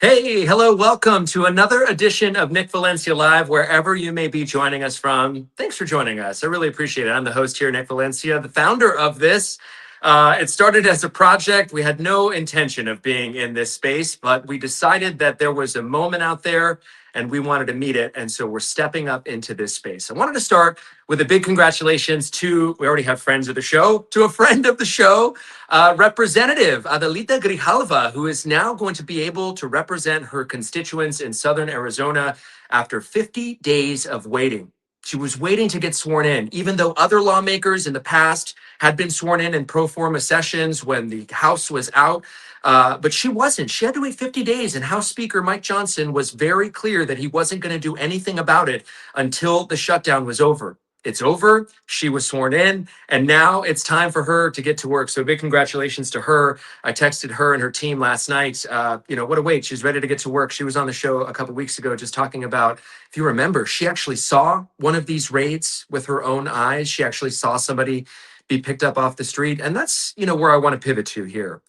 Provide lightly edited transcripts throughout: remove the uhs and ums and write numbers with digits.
Hey, hello, welcome to another edition of Nick Valencia Live, wherever you may be joining us from. Thanks for joining us. I really appreciate it. I'm the host here, Nick Valencia, the founder of this. It started as a project. We had no intention of being in this space, but we decided that there was a moment out there and we wanted to meet it. And so we're stepping up into this space. I wanted to start with a big congratulations to, we already have friends of the show, to a friend of the show, Representative Adelita Grijalva, who is now going to be able to represent her constituents in Southern Arizona after 50 days of waiting. She was waiting to get sworn in, even though other lawmakers in the past had been sworn in pro forma sessions when the House was out. But she wasn't. She had to wait 50 days, and House Speaker Mike Johnson was very clear that he wasn't going to do anything about it until the shutdown was over. It's over. She was sworn in, and now it's time for her to get to work. So big congratulations to her. I texted her and her team last night. What a wait. She's ready to get to work. She was on the show a couple weeks ago just talking about, if you remember, she actually saw one of these raids with her own eyes. She actually saw somebody be picked up off the street. And that's, where I want to pivot to here.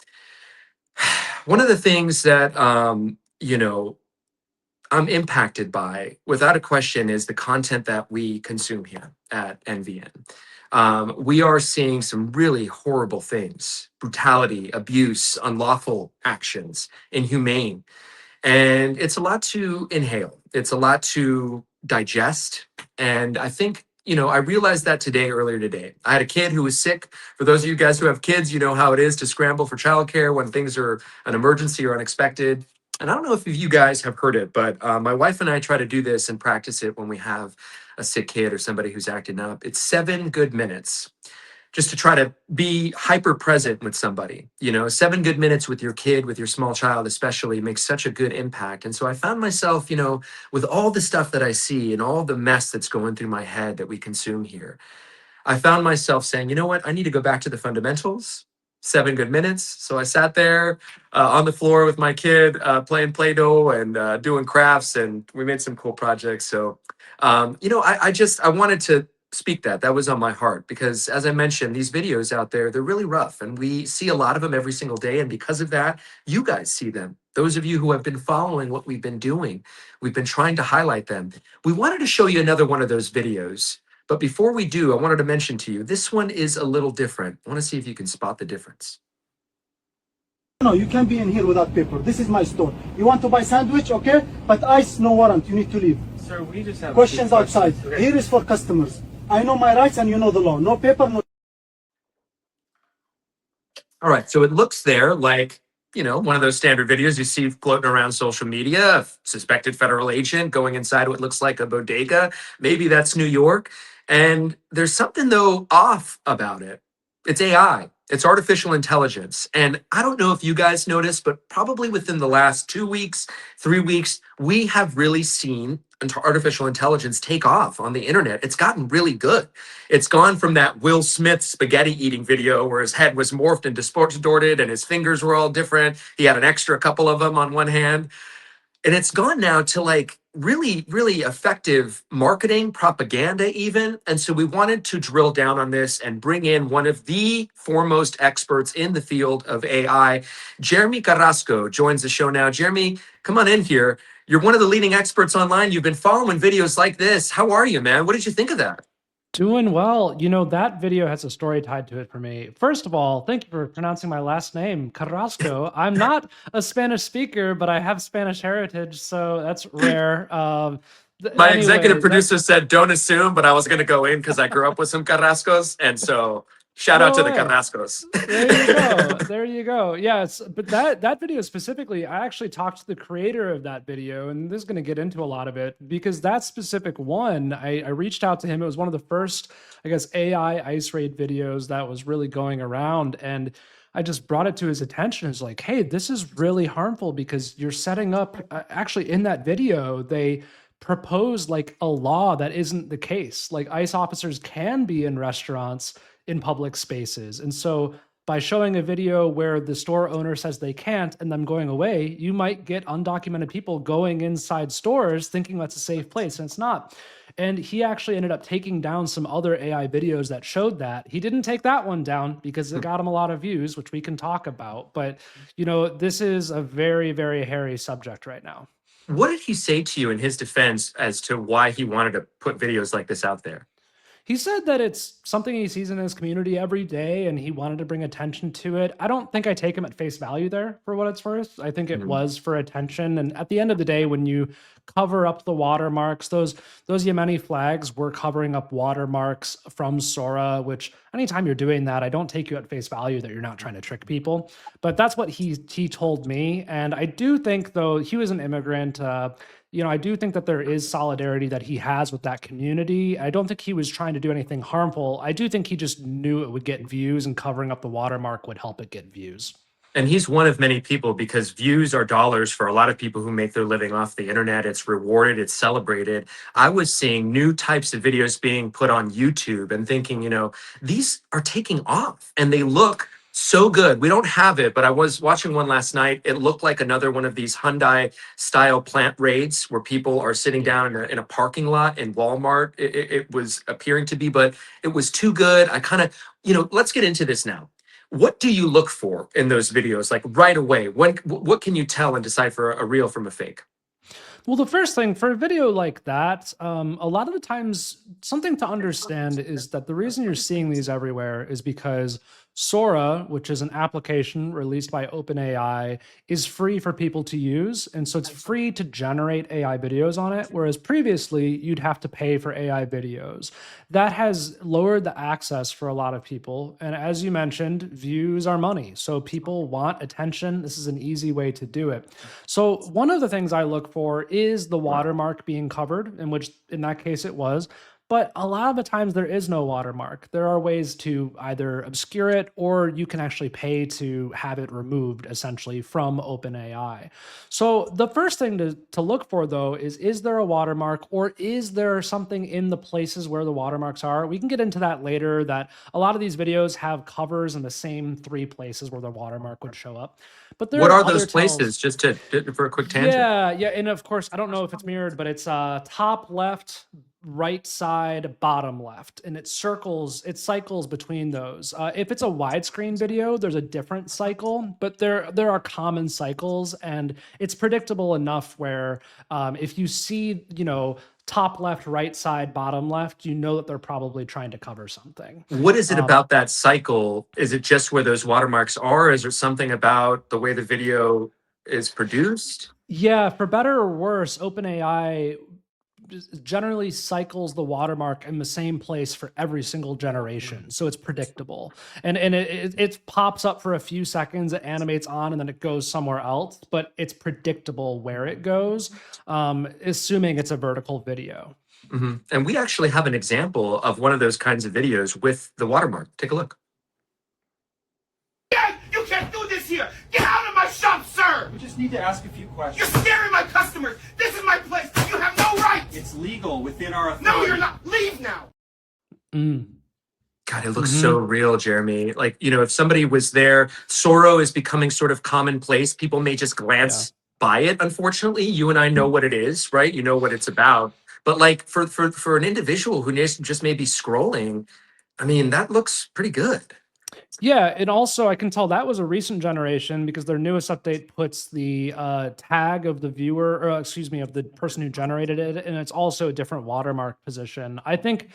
One of the things that, I'm impacted by, without a question, is the content that we consume here at NVN. We are seeing some really horrible things: brutality, abuse, unlawful actions, inhumane. And it's a lot to inhale. It's a lot to digest. And I think, I realized that earlier today. I had a kid who was sick. For those of you guys who have kids, you know how it is to scramble for childcare when things are an emergency or unexpected. And I don't know if you guys have heard it, but my wife and I try to do this and practice it when we have a sick kid or somebody who's acting up. It's 7 good minutes just to try to be hyper present with somebody. 7 good minutes with your kid, with your small child especially, makes such a good impact. And so I found myself, with all the stuff that I see and all the mess that's going through my head that we consume here, I found myself saying, you know what, I need to go back to the fundamentals. 7 good minutes. So I sat there on the floor with my kid, playing Play-Doh and doing crafts, and we made some cool projects. So, I wanted to speak that. That was on my heart because, as I mentioned, these videos out there, they're really rough, and we see a lot of them every single day. And because of that, you guys see them. Those of you who have been following what we've been doing, we've been trying to highlight them. We wanted to show you another one of those videos. But before we do, I wanted to mention to you, this one is a little different. I want to see if you can spot the difference. No, you can't be in here without paper. This is my store. You want to buy sandwich, okay? But ice, no warrant. You need to leave. Sir, we just have questions outside. Okay. Here is for customers. I know my rights and you know the law. No paper, no. All right, so it looks there like, one of those standard videos you see floating around social media, a suspected federal agent going inside what looks like a bodega. Maybe that's New York. And there's something, though, off about it. It's AI. It's artificial intelligence. And I don't know if you guys noticed, but probably within the last 2 weeks, 3 weeks, we have really seen artificial intelligence take off on the internet. It's gotten really good. It's gone from that Will Smith spaghetti eating video where his head was morphed and distorted and his fingers were all different. He had an extra couple of them on one hand. And it's gone now to like really, really effective marketing, propaganda even. And so we wanted to drill down on this and bring in one of the foremost experts in the field of AI. Jeremy Carrasco joins the show now. Jeremy, come on in here. You're one of the leading experts online. You've been following videos like this. How are you, man? What did you think of that? Doing well. That video has a story tied to it for me. First of all, thank you for pronouncing my last name, Carrasco. I'm not a Spanish speaker, but I have Spanish heritage, so that's rare. My executive producer said, don't assume, but I was going to go in because I grew up with some Carrascos. And so shout out to the Carrascos. There you go. There you go. Yes, but that video specifically, I actually talked to the creator of that video, and this is going to get into a lot of it because that specific one, I reached out to him. It was one of the first, I guess, AI ice raid videos that was really going around, and I just brought it to his attention. It's like, hey, this is really harmful because you're setting up. Actually, in that video, they proposed like a law that isn't the case. Like ICE officers can be in restaurants, in public spaces. And so by showing a video where the store owner says they can't and them going away, you might get undocumented people going inside stores thinking that's a safe place, and it's not. And he actually ended up taking down some other AI videos that showed that. He didn't take that one down because it got him a lot of views, which we can talk about. But, this is a very, very hairy subject right now. What did he say to you in his defense as to why he wanted to put videos like this out there? He said that it's something he sees in his community every day and he wanted to bring attention to it. I don't think I take him at face value there for what it's worth. I think it was for attention. And at the end of the day, when you cover up the watermarks, those Yemeni flags were covering up watermarks from Sora, which anytime you're doing that, I don't take you at face value that you're not trying to trick people. But that's what he told me. And I do think, though, he was an immigrant. I do think that there is solidarity that he has with that community. I don't think he was trying to do anything harmful. I do think he just knew it would get views, and covering up the watermark would help it get views. And he's one of many people, because views are dollars for a lot of people who make their living off the internet. It's rewarded, it's celebrated. I was seeing new types of videos being put on YouTube and thinking, these are taking off and they look so good. We don't have it, but I was watching one last night. It looked like another one of these Hyundai style plant raids where people are sitting down in a parking lot in Walmart. It was appearing to be, but it was too good. I kind of, let's get into this now. What do you look for in those videos? Like right away, what can you tell and decipher a real from a fake? Well, the first thing for a video like that, a lot of the times, something to understand is that the reason you're seeing these everywhere is because Sora, which is an application released by OpenAI, is free for people to use. And so it's free to generate AI videos on it, whereas previously you'd have to pay for AI videos. That has lowered the access for a lot of people. And as you mentioned, views are money. So people want attention. This is an easy way to do it. So one of the things I look for is the watermark being covered, in which in that case it was. But a lot of the times there is no watermark. There are ways to either obscure it, or you can actually pay to have it removed essentially from OpenAI. So the first thing to look for, though, is there a watermark, or is there something in the places where the watermarks are? We can get into that later, that a lot of these videos have covers in the same 3 places where the watermark would show up. But what are those places, just for a quick tangent? Yeah. And of course, I don't know if it's mirrored, but it's top left, right side, bottom left, and it cycles between those. If it's a widescreen video, there's a different cycle, but there are common cycles, and it's predictable enough where if you see, top left, right side, bottom left, you know that they're probably trying to cover something. What is it about that cycle? Is it just where those watermarks are? Is there something about the way the video is produced? Yeah, for better or worse, OpenAI generally cycles the watermark in the same place for every single generation, so it's predictable, and it pops up for a few seconds, it animates on, and then it goes somewhere else, but it's predictable where it goes, assuming it's a vertical video. And we actually have an example of one of those kinds of videos with the watermark. Take a look. You can't do this here! Get out of my shop, sir! We just need to ask a few questions. You're scaring my customers! This is my place! You have no right! It's legal within our authority. No, you're not! Leave now! God, it looks so real, Jeremy. Like, if somebody was there, Soro is becoming sort of commonplace. People may just glance by it, unfortunately. You and I know what it is, right? You know what it's about. But like for an individual who just may be scrolling, I mean, that looks pretty good. Yeah, and also I can tell that was a recent generation because their newest update puts the tag of the viewer, or excuse me, of the person who generated it, and it's also a different watermark position. I think,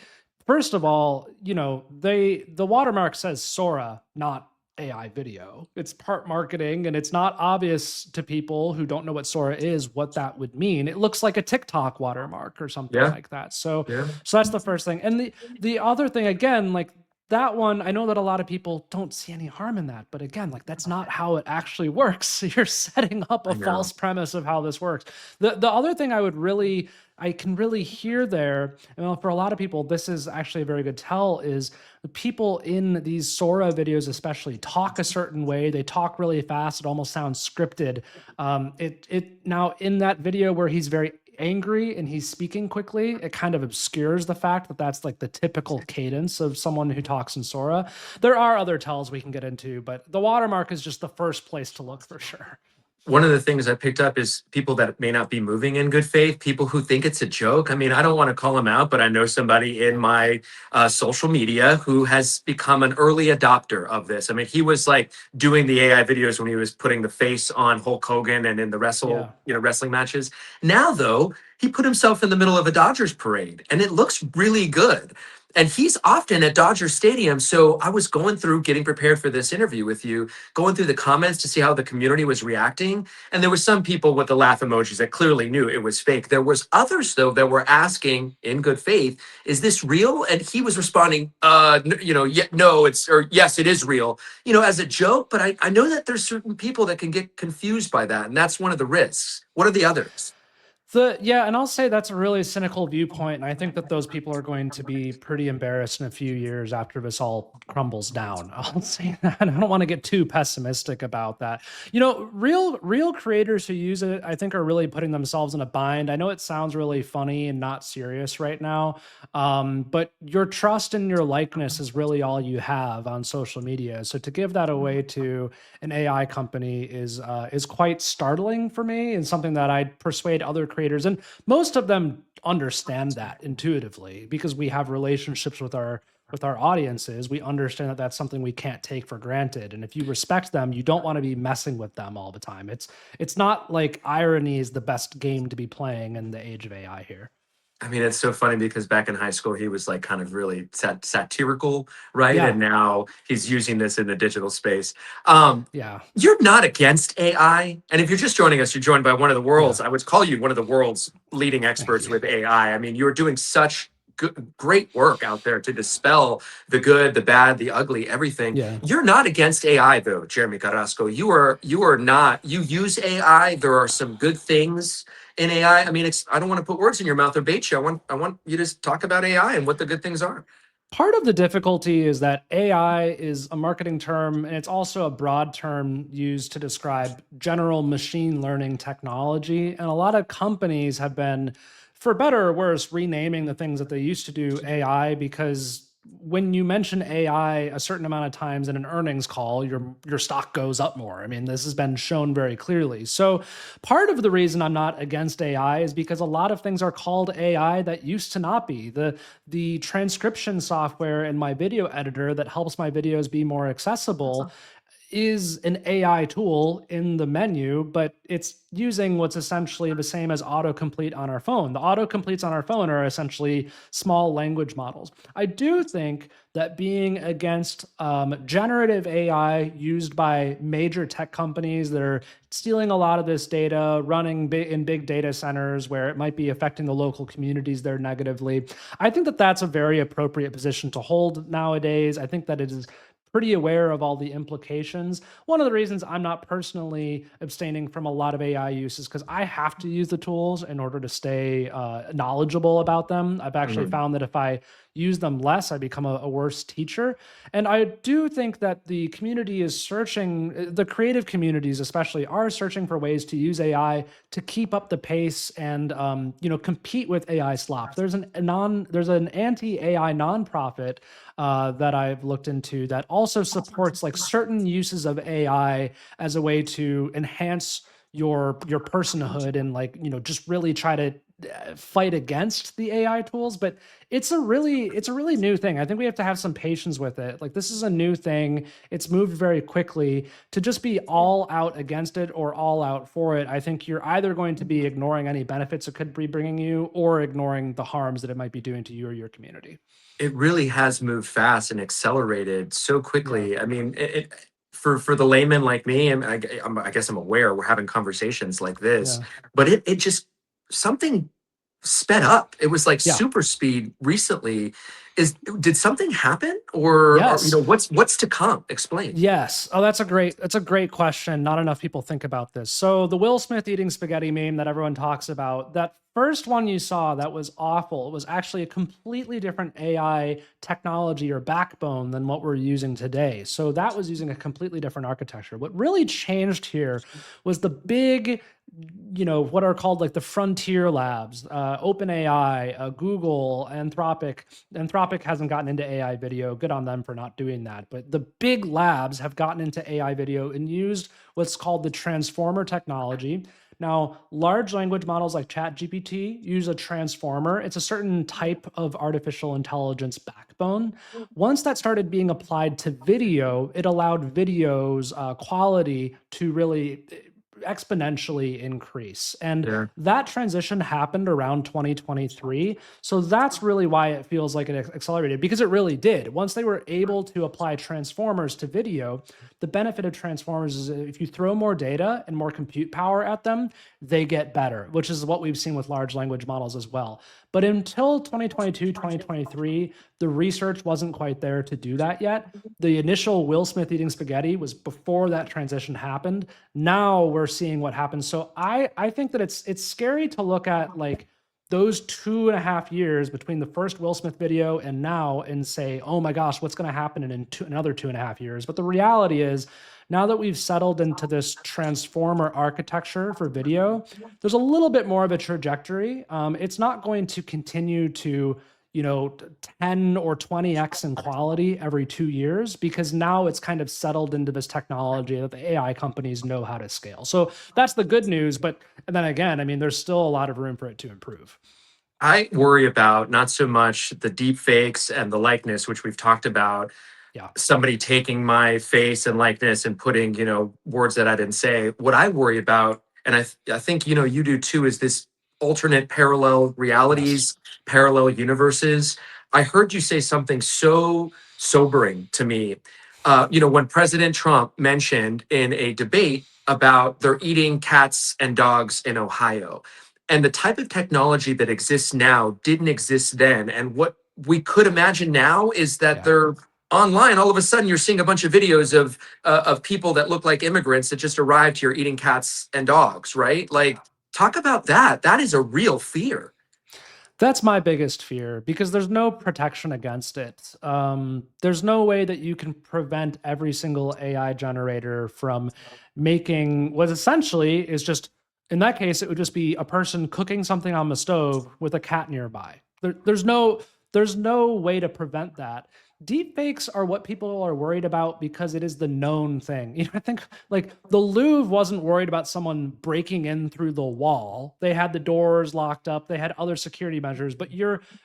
first of all, the watermark says Sora, not AI video. It's part marketing, and it's not obvious to people who don't know what Sora is what that would mean. It looks like a TikTok watermark or something like that. So that's the first thing. And the other thing, again, like, that one, I know that a lot of people don't see any harm in that, but again, like, that's not how it actually works. You're setting up a false premise of how this works. The other thing I can really hear there, and for a lot of people, this is actually a very good tell, is the people in these Sora videos especially talk a certain way. They talk really fast. It almost sounds scripted. Now in that video where he's very angry and he's speaking quickly, it kind of obscures the fact that that's like the typical cadence of someone who talks in Sora. There are other tells we can get into, but the watermark is just the first place to look for sure. One of the things I picked up is people that may not be moving in good faith, people who think it's a joke. I mean, I don't want to call them out, but I know somebody in my social media who has become an early adopter of this. I mean, he was like doing the AI videos when he was putting the face on Hulk Hogan and in the wrestling matches. Now, though, he put himself in the middle of a Dodgers parade, and it looks really good. And he's often at Dodger Stadium. So I was going through getting prepared for this interview with you, going through the comments to see how the community was reacting. And there were some people with the laugh emojis that clearly knew it was fake. There was others, though, that were asking in good faith, is this real? And he was responding, no, or yes, it is real, as a joke. But I know that there's certain people that can get confused by that. And that's one of the risks. What are the others? And I'll say that's a really cynical viewpoint, and I think that those people are going to be pretty embarrassed in a few years after this all crumbles down. I'll say that. I don't want to get too pessimistic about that. Real creators who use it, I think, are really putting themselves in a bind. I know it sounds really funny and not serious right now, but your trust and your likeness is really all you have on social media. So to give that away to an AI company is quite startling for me, and something that I'd persuade other creators, and most of them understand that intuitively because we have relationships with our audiences. We understand that that's something we can't take for granted, and if you respect them, you don't want to be messing with them all the time. It's not like irony is the best game to be playing in the age of AI here. I mean, it's so funny because back in high school, he was like kind of really satirical, right? Yeah. And now he's using this in the digital space. Yeah. You're not against AI. And if you're just joining us, you're joined by one of the world's, I would call you one of the world's leading experts with AI. I mean, you're doing such great work out there to dispel the good, the bad, the ugly, everything. Yeah. You're not against AI, though, Jeremy Carrasco. You are not. You use AI. There are some good things in AI. I mean, I don't want to put words in your mouth or bait you. I want you to talk about AI and what the good things are. Part of the difficulty is that AI is a marketing term, and it's also a broad term used to describe general machine learning technology. And a lot of companies have been, for better or worse, renaming the things that they used to do AI, because when you mention AI a certain amount of times in an earnings call, your stock goes up more. I mean, this has been shown very clearly. So part of the reason I'm not against AI is because a lot of things are called AI that used to not be. The transcription software in my video editor that helps my videos be more accessible is an AI tool in the menu, but it's using what's essentially the same as autocomplete on our phone. The autocompletes on our phone are essentially small language models. I do think that being against generative AI used by major tech companies that are stealing a lot of this data, running in big data centers where it might be affecting the local communities there negatively, I think that that's a very appropriate position to hold nowadays. I think that it is pretty aware of all the implications. One of the reasons I'm not personally abstaining from a lot of AI use is because I have to use the tools in order to stay knowledgeable about them. I've actually found that if I use them less, I become a worse teacher. And I do think that the community is searching, the creative communities especially, are searching for ways to use AI to keep up the pace and compete with AI slop. There's an anti-AI nonprofit that I've looked into that also supports like certain uses of AI as a way to enhance your personhood and just really try to fight against the AI tools. But it's a really new thing. I think we have to have some patience with it. Like, this is a new thing. It's moved very quickly. To just be all out against it or all out for it, I think you're either going to be ignoring any benefits it could be bringing you or ignoring the harms that it might be doing to you or your community. It really has moved fast and accelerated so quickly. Yeah. I mean, for the layman like me, and I guess I'm aware we're having conversations like this, but it just, something sped up. It was like super speed recently. Did something happen, or what's to come? Explain. Yes. Oh, that's a great question. Not enough people think about this. So the Will Smith eating spaghetti meme that everyone talks about, that first one you saw that was awful was actually a completely different AI technology or backbone than what we're using today. So that was using a completely different architecture. What really changed here was the big, what are called like the frontier labs, OpenAI, Google, Anthropic. Anthropic hasn't gotten into AI video. Good on them for not doing that. But the big labs have gotten into AI video and used what's called the transformer technology. Now, large language models like ChatGPT use a transformer. It's a certain type of artificial intelligence backbone. Once that started being applied to video, it allowed video's quality to really exponentially increase. And Yeah. that transition happened around 2023. So that's really why it feels like it accelerated, because it really did. Once they were able to apply transformers to video, the benefit of transformers is if you throw more data and more compute power at them, they get better, which is what we've seen with large language models as well. But until 2022, 2023, the research wasn't quite there to do that yet. The initial Will Smith eating spaghetti was before that transition happened. Now we're seeing what happens. So I think that it's scary to look at like those 2.5 years between the first Will Smith video and now and say, oh my gosh, what's going to happen in another 2.5 years? But the reality is, now that we've settled into this transformer architecture for video, there's a little bit more of a trajectory. It's not going to continue to 10 or 20x in quality every 2 years, because now it's kind of settled into this technology that the AI companies know how to scale. So that's the good news. But then again, I mean, there's still a lot of room for it to improve. I worry about not so much the deep fakes and the likeness, which we've talked about. Yeah. Somebody taking my face and likeness and putting, words that I didn't say. What I worry about, and I think, you do too, is this alternate parallel realities, parallel universes. I heard you say something so sobering to me. When President Trump mentioned in a debate about they're eating cats and dogs in Ohio, and the type of technology that exists now didn't exist then. And what we could imagine now is that they're online. All of a sudden, you're seeing a bunch of videos of people that look like immigrants that just arrived here eating cats and dogs, right? Like, talk about that. That is a real fear. That's my biggest fear, because there's no protection against it. There's no way that you can prevent every single AI generator from making what essentially is just, in that case, it would just be a person cooking something on the stove with a cat nearby. There's no way to prevent that. Deepfakes are what people are worried about because it is the known thing. I think like the Louvre wasn't worried about someone breaking in through the wall. They had the doors locked up. They had other security measures. But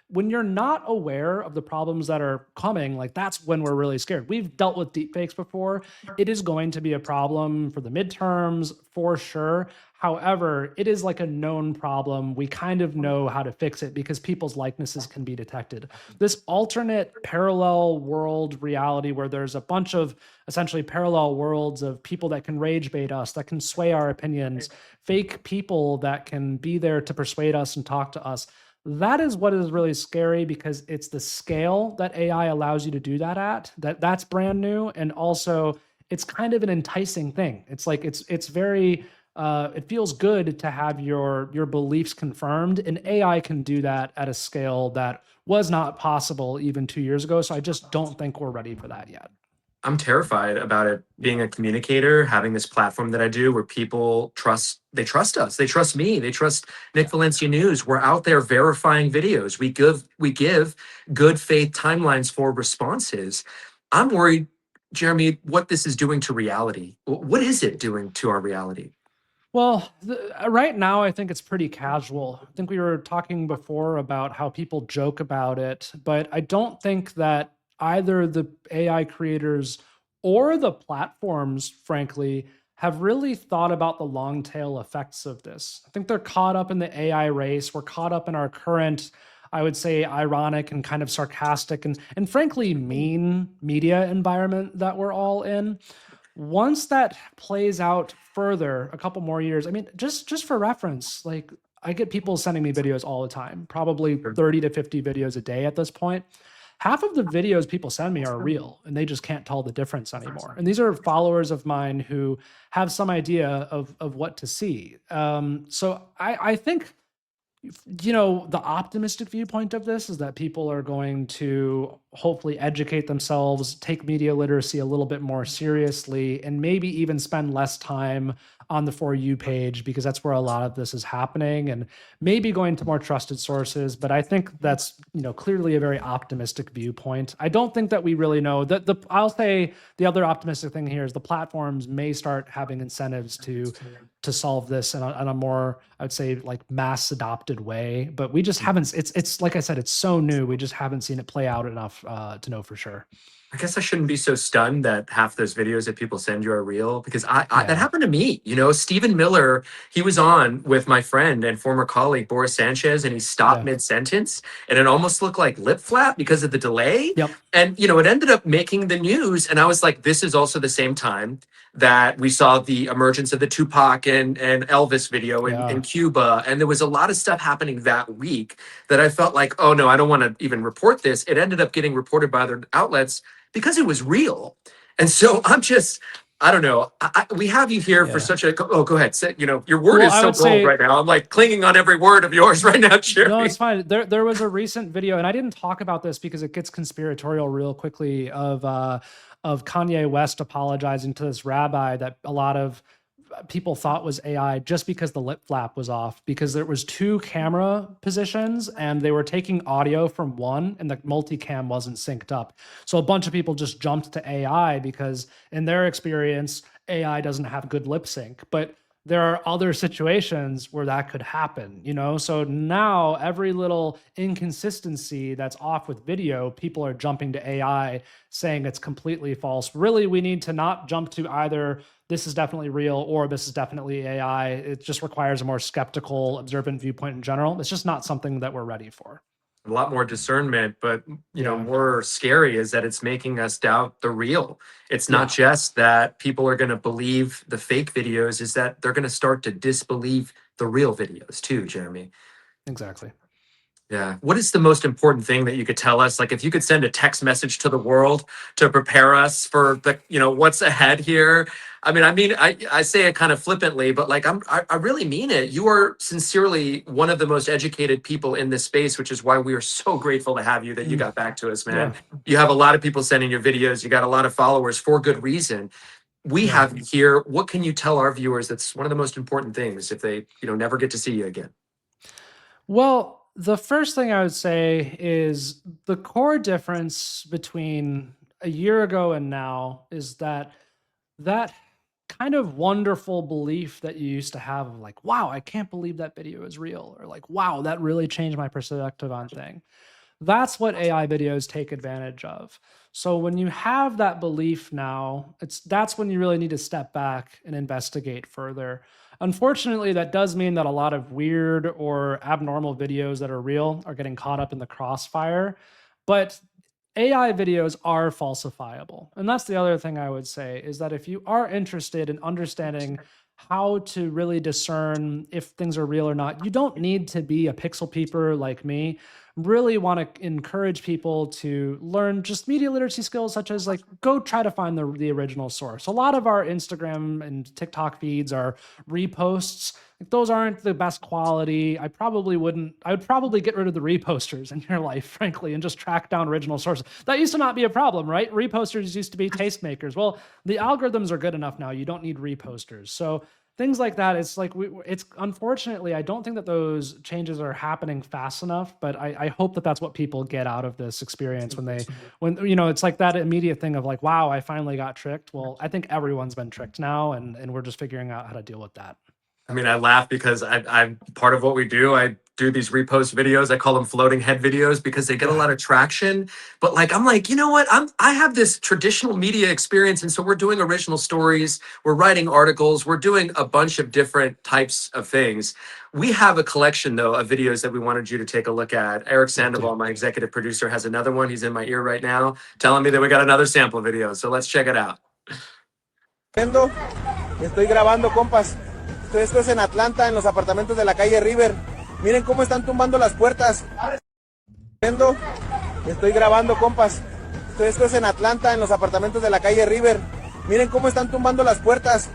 when you're not aware of the problems that are coming, like that's when we're really scared. We've dealt with deepfakes before. It is going to be a problem for the midterms for sure. However, it is like a known problem. We kind of know how to fix it because people's likenesses can be detected. This alternate parallel world reality where there's a bunch of essentially parallel worlds of people that can rage bait us, that can sway our opinions, fake people that can be there to persuade us and talk to us. That is what is really scary, because it's the scale that AI allows you to do that at. That's brand new. And also it's kind of an enticing thing. It's like, it's very, it feels good to have your beliefs confirmed, and AI can do that at a scale that was not possible even 2 years ago. So I just don't think we're ready for that yet. I'm terrified about it being a communicator, having this platform that I do where people trust us. They trust me. They trust Nick Valencia News. We're out there verifying videos. We give good faith timelines for responses. I'm worried, Jeremy, what this is doing to reality. What is it doing to our reality? Well, right now, I think it's pretty casual. I think we were talking before about how people joke about it, but I don't think that either the AI creators or the platforms, frankly, have really thought about the long tail effects of this. I think they're caught up in the AI race. We're caught up in our current, I would say, ironic and kind of sarcastic and frankly mean media environment that we're all in. Once that plays out further, a couple more years, I mean, just for reference, like I get people sending me videos all the time, probably 30 to 50 videos a day at this point. Half of the videos people send me are real, and they just can't tell the difference anymore. And these are followers of mine who have some idea of what to see. So I think You know, the optimistic viewpoint of this is that people are going to hopefully educate themselves, take media literacy a little bit more seriously, and maybe even spend less time on the For You page, because that's where a lot of this is happening, and maybe going to more trusted sources. But I think that's, you know, clearly a very optimistic viewpoint. I don't think that we really know that I'll say the other optimistic thing here is the platforms may start having incentives to solve this in a more, I would say, like mass adopted way, but we just haven't. It's like I said, it's so new. We just haven't seen it play out enough to know for sure. I guess I shouldn't be so stunned that half those videos that people send you are real, because that Yeah. happened to me. You know, Stephen Miller, he was on with my friend and former colleague Boris Sanchez, and he stopped Yeah. mid-sentence, and it almost looked like lip flap because of the delay. Yep. And, you know, it ended up making the news. And I was like, this is also the same time that we saw the emergence of the Tupac and Elvis video in, Yeah. in Cuba. And there was a lot of stuff happening that week that I felt like, oh no, I don't want to even report this. It ended up getting reported by other outlets because it was real. And so I don't know. We have you here for Yeah. such a, oh, go ahead. Say, you know, your word Well, is I so would bold say- right now. I'm like clinging on every word of yours right now, Jerry. No, it's fine. There was a recent video, and I didn't talk about this because it gets conspiratorial real quickly, of Kanye West apologizing to this rabbi that a lot of people thought was AI, just because the lip flap was off, because there was 2 camera positions and they were taking audio from one and the multicam wasn't synced up. So a bunch of people just jumped to AI because in their experience, AI doesn't have good lip sync. But there are other situations where that could happen, you know? So now every little inconsistency that's off with video, people are jumping to AI saying it's completely false. Really, we need to not jump to either this is definitely real or this is definitely AI. It just requires a more skeptical, observant viewpoint in general. It's just not something that we're ready for. A lot more discernment, but you know, Yeah. more scary is that it's making us doubt the real. It's not just that people are going to believe the fake videos, is that they're going to start to disbelieve the real videos too, Jeremy. Exactly. Yeah. What is the most important thing that you could tell us? Like if you could send a text message to the world to prepare us for the, you know, what's ahead here. I say it kind of flippantly, but like I really mean it. You are sincerely one of the most educated people in this space, which is why we are so grateful to have you, that you got back to us, man. You have a lot of people sending your videos. You got a lot of followers for good reason. We have you here. What can you tell our viewers that's one of the most important things if they, you know, never get to see you again? Well, the first thing I would say is the core difference between a year ago and now is that kind of wonderful belief that you used to have of like, wow, I can't believe that video is real, or like, wow, that really changed my perspective on thing. That's what AI videos take advantage of. So when you have that belief now, that's when you really need to step back and investigate further. Unfortunately, that does mean that a lot of weird or abnormal videos that are real are getting caught up in the crossfire. But AI videos are falsifiable. And that's the other thing I would say, is that if you are interested in understanding how to really discern if things are real or not, you don't need to be a pixel peeper like me. Really want to encourage people to learn just media literacy skills, such as like go try to find the original source. A lot of our Instagram and TikTok feeds are reposts. Like, those aren't the best quality. I would probably get rid of the reposters in your life, frankly, and just track down original sources. That used to not be a problem, right? Reposters used to be tastemakers. Well, the algorithms are good enough now. You don't need reposters. So things like that, it's like, it's unfortunately, I don't think that those changes are happening fast enough, but I hope that that's what people get out of this experience when you know, it's like that immediate thing of like, wow, I finally got tricked. Well, I think everyone's been tricked now, and we're just figuring out how to deal with that. I mean, I laugh because I'm part of what we do. I do these repost videos. I call them floating head videos because they get a lot of traction. But like, I'm like, you know what? I have this traditional media experience. And so we're doing original stories. We're writing articles. We're doing a bunch of different types of things. We have a collection, though, of videos that we wanted you to take a look at. Eric Sandoval, my executive producer, has another one. He's in my ear right now telling me that we got another sample video. So let's check it out. Estoy grabando, compas. Esto es en Atlanta, en los apartamentos de la calle River. Miren cómo están tumbando las puertas. Estoy grabando, compas. Esto es en Atlanta, en los apartamentos de la calle River. Miren cómo están tumbando las puertas.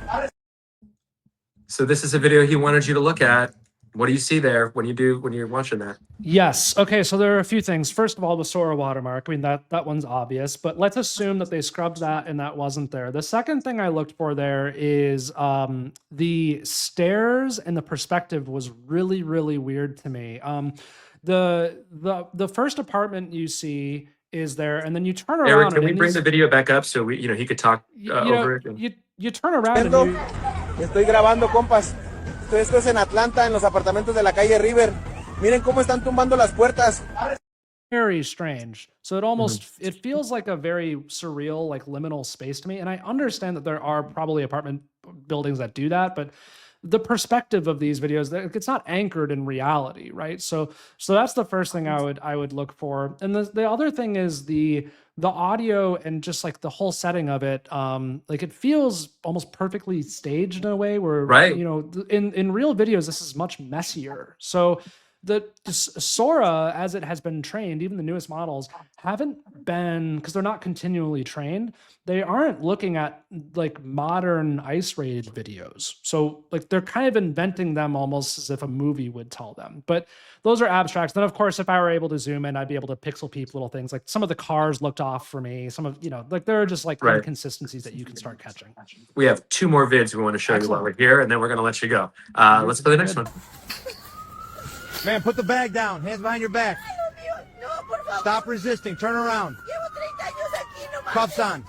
So this is a video he wanted you to look at. What do you see there when you're watching that? Yes. Okay. So there are a few things. First of all, the Sora watermark. I mean, that one's obvious, but let's assume that they scrubbed that and that wasn't there. The second thing I looked for there is the stairs and the perspective was really, really weird to me. The first apartment you see is there, and then you turn around. Eric, can and we in bring these- the video back up so he could talk over it? You turn around and Viendo, you. estoy grabando, compas. Esto es en Atlanta, en los apartamentos de la calle River. Miren cómo están tumbando las puertas. Very strange. So it almost it feels like a very surreal, like liminal space to me. And I understand that there are probably apartment buildings that do that, but the perspective of these videos, it's not anchored in reality, right? So that's the first thing I would look for. And the other thing is the audio and just like the whole setting of it, like it feels almost perfectly staged in a way where, Right. In real videos, this is much messier. So the Sora, as it has been trained, even the newest models haven't been, because they're not continually trained, they aren't looking at like modern ice raid videos. So like they're kind of inventing them almost as if a movie would tell them. But those are abstracts. Then of course, if I were able to zoom in, I'd be able to pixel peep little things. Like some of the cars looked off for me. Some of, like there are just like Right. inconsistencies that you can start catching. We have 2 more vids we want to show you while we're here, and then we're going to let you go. Let's play the next one. Man, put the bag down. Hands behind your back. Stop resisting. Turn around. Cuffs on.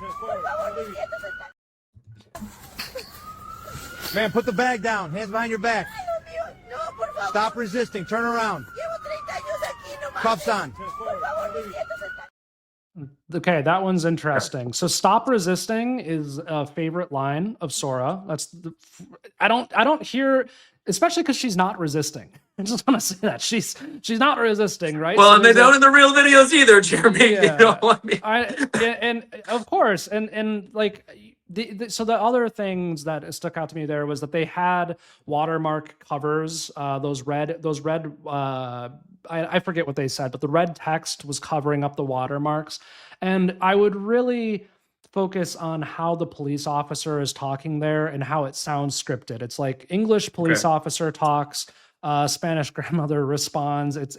Man, put the bag down. Hands behind your back. Stop resisting. Turn around. Cuffs on. Okay, that one's interesting. So "stop resisting" is a favorite line of Sora. I don't hear, especially because she's not resisting. I just want to say that she's not resisting, right? Well, So and they there's don't in the real videos either, Jeremy. Yeah. You know what I mean? and of course, and like so the other things that stuck out to me there was that they had watermark covers, those red I forget what they said, but the red text was covering up the watermarks. And I would really focus on how the police officer is talking there and how it sounds scripted. It's like English police officer talks, Spanish grandmother responds. It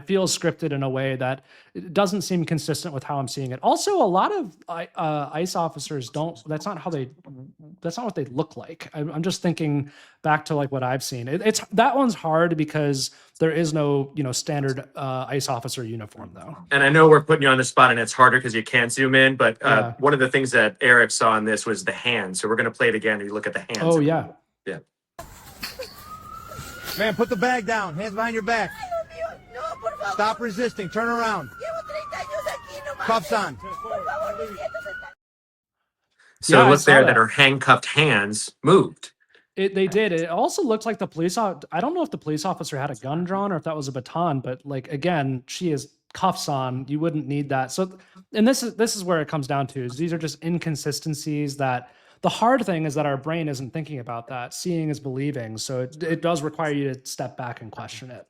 feels scripted in a way that it doesn't seem consistent with how I'm seeing it. Also, a lot of ICE officers don't. That's not what they look like. I'm just thinking back to like what I've seen. It's that one's hard because there is no standard ICE officer uniform though. And I know we're putting you on the spot, and it's harder because you can't zoom in. But Yeah. one of the things that Eric saw in this was the hands. So we're going to play it again, and you look at the hands. Oh yeah. Yeah. Man, put the bag down. Hands behind your back. Stop resisting. Turn around. Cuffs on. So Yeah, I it looked saw there that. that her handcuffed hands moved. They did. It also looked like the police. I don't know if the police officer had a gun drawn or if that was a baton, but like again, she has cuffs on. You wouldn't need that. So, and this is where it comes down to is these are just inconsistencies that. The hard thing is that our brain isn't thinking about that. Seeing is believing. So it does require you to step back and question it.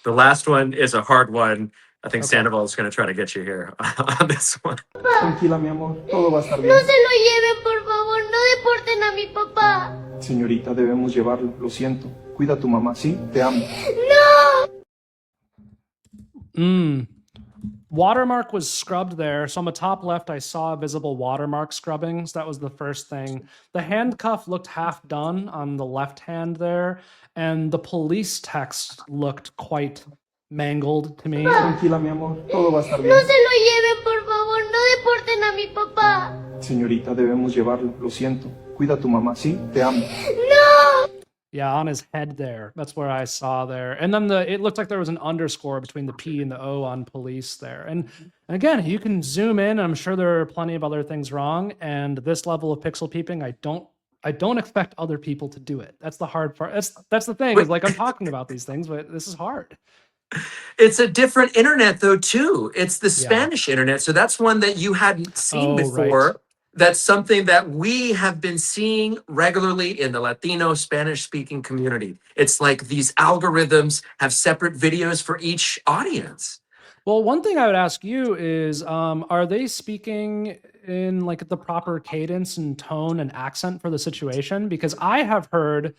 The last one is a hard one. I think Okay. Sandoval is going to try to get you here on this one. Tranquila, mi amor, todo va a estar bien. No se lo lleven, por favor, no deporten a mi papá. Señorita, debemos llevarlo, lo siento. Cuida a tu mamá, ¿sí? Te amo. Watermark was scrubbed there. So on the top left, I saw visible watermark scrubbing. So that was the first thing. The handcuff looked half done on the left hand there. And the police text looked quite mangled to me. Tranquila, mi amor, todo va a estar No bien. se lo lleven, por favor, no deporten a mi papá. Señorita, debemos llevarlo, lo siento. Cuida a tu mamá, ¿sí? Te amo. Yeah, on his head there. That's where I saw there. And then it looked like there was an underscore between the P and the O on police there. And again, you can zoom in. I'm sure there are plenty of other things wrong. And this level of pixel peeping, I don't expect other people to do it. That's the hard part. That's the thing. Is like I'm talking about these things, but this is hard. It's a different internet, though, too. It's the Yeah. Spanish internet. So that's one that you hadn't seen Oh, before. right. That's something that we have been seeing regularly in the Latino Spanish-speaking community. It's like these algorithms have separate videos for each audience. Well, one thing I would ask you is, are they speaking in like the proper cadence and tone and accent for the situation? Because I have heard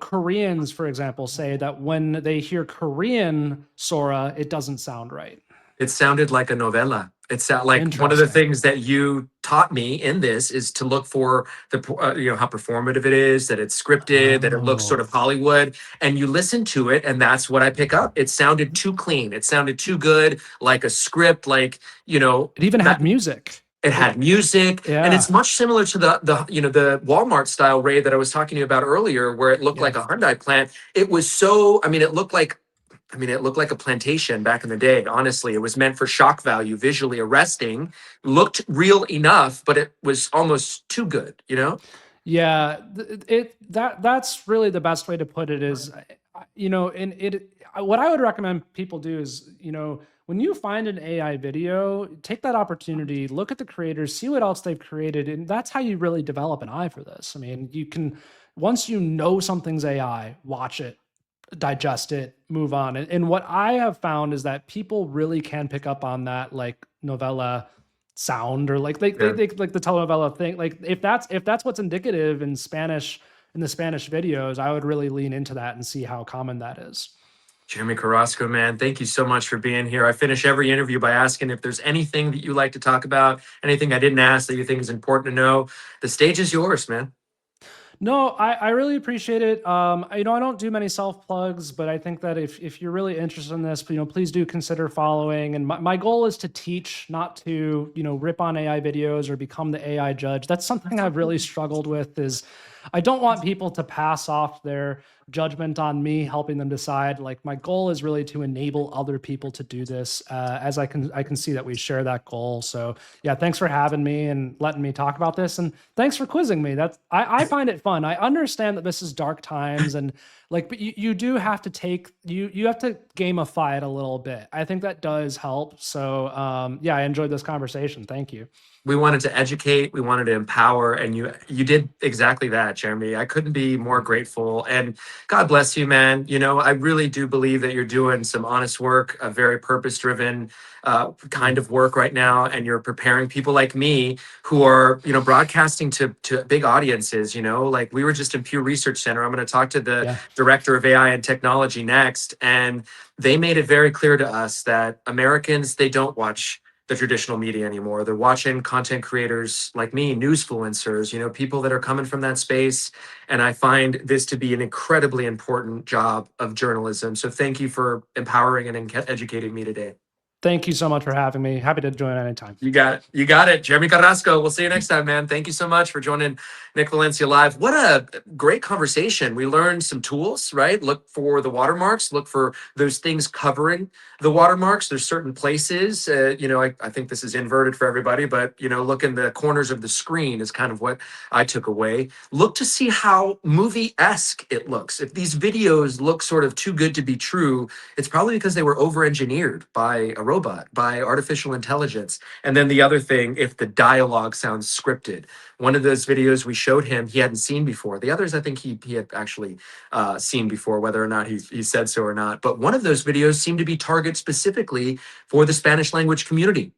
Koreans, for example, say that when they hear Korean Sora, it doesn't sound right. It sounded like a novella. It sounded like one of the Interesting. things that you taught me in this is to look for how performative it is, that it's scripted, that it looks sort Oh, of Hollywood, and you listen to it, and that's what I pick up. It sounded too clean. It sounded too good, like a script, like it even that. had music. It had music, and Yeah. it's much similar to the Walmart style raid that I was talking to you about earlier, where it looked Yeah. like a Hyundai plant. It was so, I mean, it looked like a plantation back in the day. Honestly, it was meant for shock value, visually arresting, looked real enough, but it was almost too good, you know? Yeah, that's really the best way to put it is, and what I would recommend people do is, when you find an AI video, take that opportunity, look at the creators, see what else they've created, and that's how you really develop an eye for this. I mean, you can, once you know something's AI, watch it, digest it, move on. And what I have found is that people really can pick up on that like novella sound, or like Yeah. they like the telenovela thing. Like if that's what's indicative in Spanish, in the Spanish videos, I would really lean into that and see how common that is. Jeremy Carrasco, man, thank you so much for being here. I finish every interview by asking if there's anything that you like to talk about, anything I didn't ask that you think is important to know. The stage is yours, man. No, I really appreciate it. I don't do many self plugs, but I think that if you're really interested in this, please do consider following. And my goal is to teach, not to, rip on AI videos or become the AI judge. That's something I've really struggled with. Is I don't want people to pass off their judgment on me helping them decide. Like, my goal is really to enable other people to do this, as I can see that we share that goal. So yeah, thanks for having me and letting me talk about this, and thanks for quizzing me. That's I find it fun. I understand that this is dark times, and like, but you do have to you have to gamify it a little bit. I think that does help. So yeah, I enjoyed this conversation. Thank you. We wanted to educate, we wanted to empower, and you did exactly that, Jeremy. I couldn't be more grateful, and God bless you, man. I really do believe that you're doing some honest work, a very purpose driven kind of work right now, and you're preparing people like me who are broadcasting to big audiences. Like, we were just in Pew Research Center. I'm going to talk to the Yeah. director of AI and technology next, and they made it very clear to us that Americans, they don't watch the traditional media anymore. They're watching content creators like me, newsfluencers, people that are coming from that space. And I find this to be an incredibly important job of journalism. So thank you for empowering and educating me today. Thank you so much for having me. Happy to join anytime. You got it. You got it. Jeremy Carrasco. We'll see you next time, man. Thank you so much for joining Nick Valencia Live. What a great conversation. We learned some tools, right? Look for the watermarks, look for those things covering the watermarks. There's certain places, I think this is inverted for everybody, but, look in the corners of the screen is kind of what I took away. Look to see how movie-esque it looks. If these videos look sort of too good to be true, it's probably because they were over-engineered by a robot, by artificial intelligence. And then the other thing, if the dialogue sounds scripted. One of those videos we showed him, he hadn't seen before. The others, I think he had actually seen before, whether or not he said so or not. But one of those videos seemed to be targeted specifically for the Spanish language community.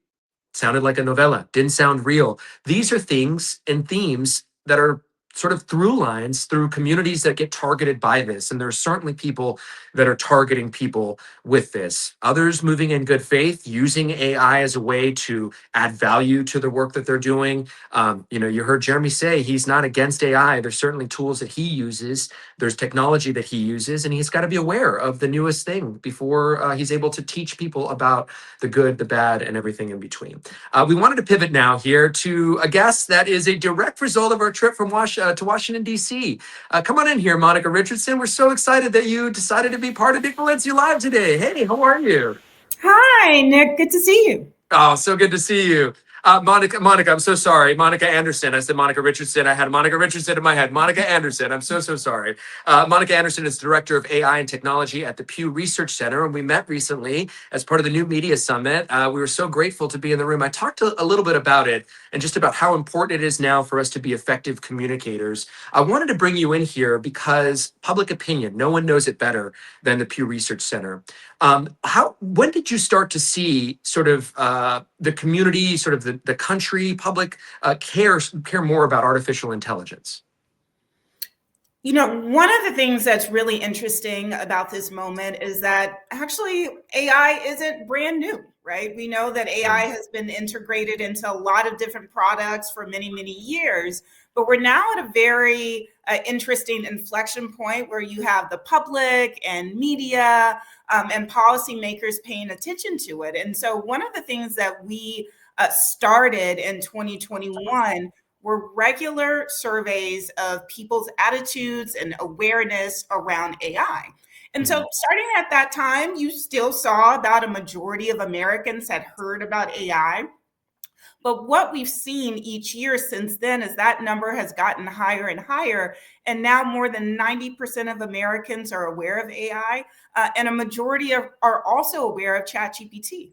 Sounded like a novella, didn't sound real. These are things and themes that are sort of through lines through communities that get targeted by this. And there's certainly people that are targeting people with this. Others moving in good faith, using AI as a way to add value to the work that they're doing. You heard Jeremy say he's not against AI. There's certainly tools that he uses. There's technology that he uses, and he's got to be aware of the newest thing before he's able to teach people about the good, the bad, and everything in between. We wanted to pivot now here to a guest that is a direct result of our trip from to Washington, D.C. Come on in here, Monica Richardson. We're so excited that you decided to be part of Nick Valencia Live today. Hey, how are you? Hi, Nick. Good to see you. Oh, so good to see you. Monica, I'm so sorry. Monica Anderson. I said Monica Richardson. I had Monica Richardson in my head. Monica Anderson. I'm so sorry. Monica Anderson is Director of AI and Technology at the Pew Research Center, and we met recently as part of the New Media Summit. We were so grateful to be in the room. I talked a little bit about it and just about how important it is now for us to be effective communicators. I wanted to bring you in here because public opinion, no one knows it better than the Pew Research Center. When did you start to see sort of the community, sort of the country, public care more about artificial intelligence? You know, one of the things that's really interesting about this moment is that actually AI isn't brand new, right? We know that AI has been integrated into a lot of different products for many, many years, but we're now at a very interesting inflection point where you have the public and media and policymakers paying attention to it. And so one of the things that we started in 2021 were regular surveys of people's attitudes and awareness around AI. And so, starting at that time, you still saw about a majority of Americans had heard about AI. But what we've seen each year since then is that number has gotten higher and higher. And now more than 90% of Americans are aware of AI, and a majority are also aware of ChatGPT.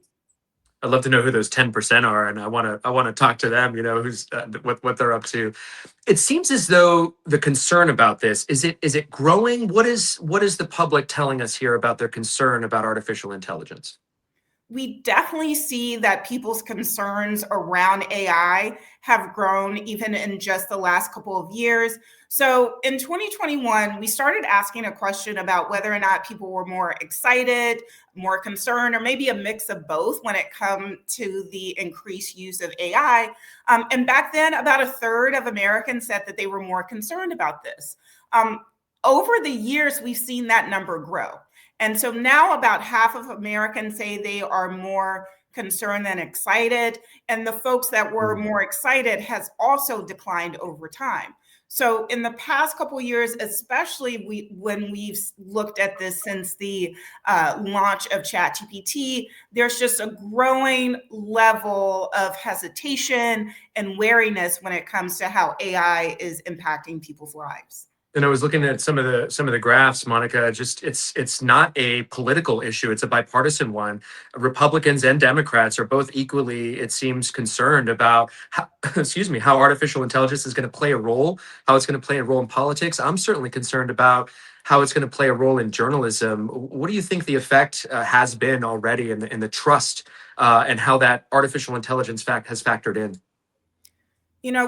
I'd love to know who those 10% are, and I want to talk to them. You know, who's what they're up to. It seems as though the concern about this is it growing? What is the public telling us here about their concern about artificial intelligence? We definitely see that people's concerns around AI have grown even in just the last couple of years. So in 2021, we started asking a question about whether or not people were more excited, more concerned, or maybe a mix of both when it comes to the increased use of AI. And back then, about a third of Americans said that they were more concerned about this. Over the years, we've seen that number grow. And so now about half of Americans say they are more concerned than excited. And the folks that were more excited has also declined over time. So in the past couple of years, especially when we've looked at this since the launch of ChatGPT, there's just a growing level of hesitation and wariness when it comes to how AI is impacting people's lives. And I was looking at some of the graphs, Monica. Just it's not a political issue; it's a bipartisan one. Republicans and Democrats are both equally, it seems, concerned about how, excuse me, how artificial intelligence is going to play a role, how it's going to play a role in politics. I'm certainly concerned about how it's going to play a role in journalism. What do you think the effect has been already in the trust and how that artificial intelligence has factored in? You know,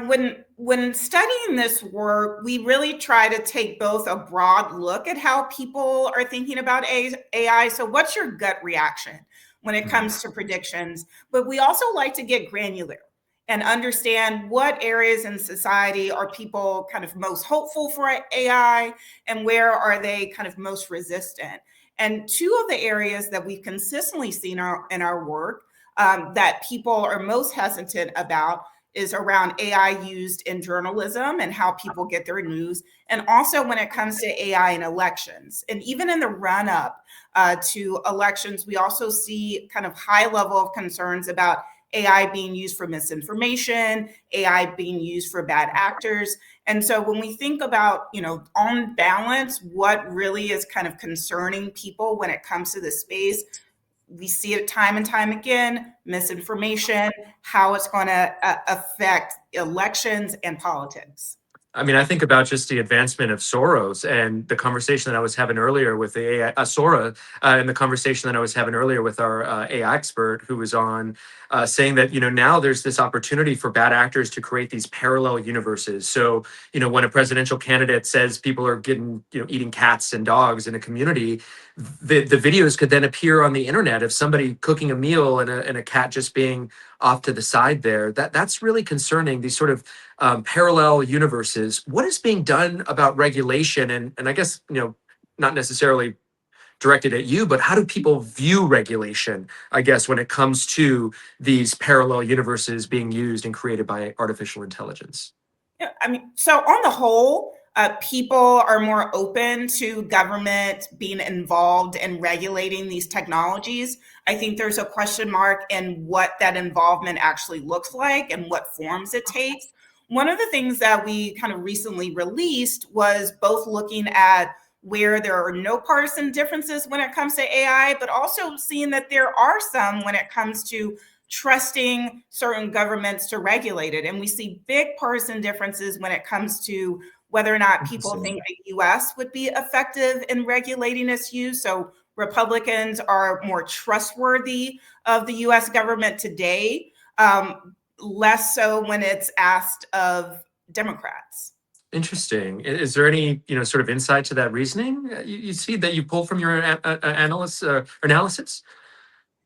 when studying this work, we really try to take both a broad look at how people are thinking about AI. So what's your gut reaction when it comes to predictions? But we also like to get granular and understand what areas in society are people kind of most hopeful for AI and where are they kind of most resistant. And two of the areas that we've consistently seen in our work that people are most hesitant about is around AI used in journalism and how people get their news. And also when it comes to AI in elections. And even in the run up to elections, we also see kind of high level of concerns about AI being used for misinformation, AI being used for bad actors. And so when we think about, you know, on balance, what really is kind of concerning people when it comes to this space, we see it time and time again, misinformation, how it's going to affect elections and politics. I mean, I think about just the advancement of Soros and the conversation that I was having earlier with the AI, Sora, and the conversation that I was having earlier with our AI expert who was on saying that, you know, now there's this opportunity for bad actors to create these parallel universes. So, you know, when a presidential candidate says people are getting, you know, eating cats and dogs in a community, the videos could then appear on the internet of somebody cooking a meal and a cat just being off to the side there. That's really concerning, these sort of parallel universes. What is being done about regulation? And I guess, you know, not necessarily directed at you, but how do people view regulation, I guess, when it comes to these parallel universes being used and created by artificial intelligence? Yeah, I mean, so on the whole, people are more open to government being involved in regulating these technologies. I think there's a question mark in what that involvement actually looks like and what forms it takes. One of the things that we kind of recently released was both looking at where there are no partisan differences when it comes to AI, but also seeing that there are some when it comes to trusting certain governments to regulate it. And we see big partisan differences when it comes to whether or not people think the US would be effective in regulating its use. So Republicans are more trustworthy of the US government today, less so when it's asked of Democrats. Interesting. Is there any, sort of insight to that reasoning you see that you pull from your analysis?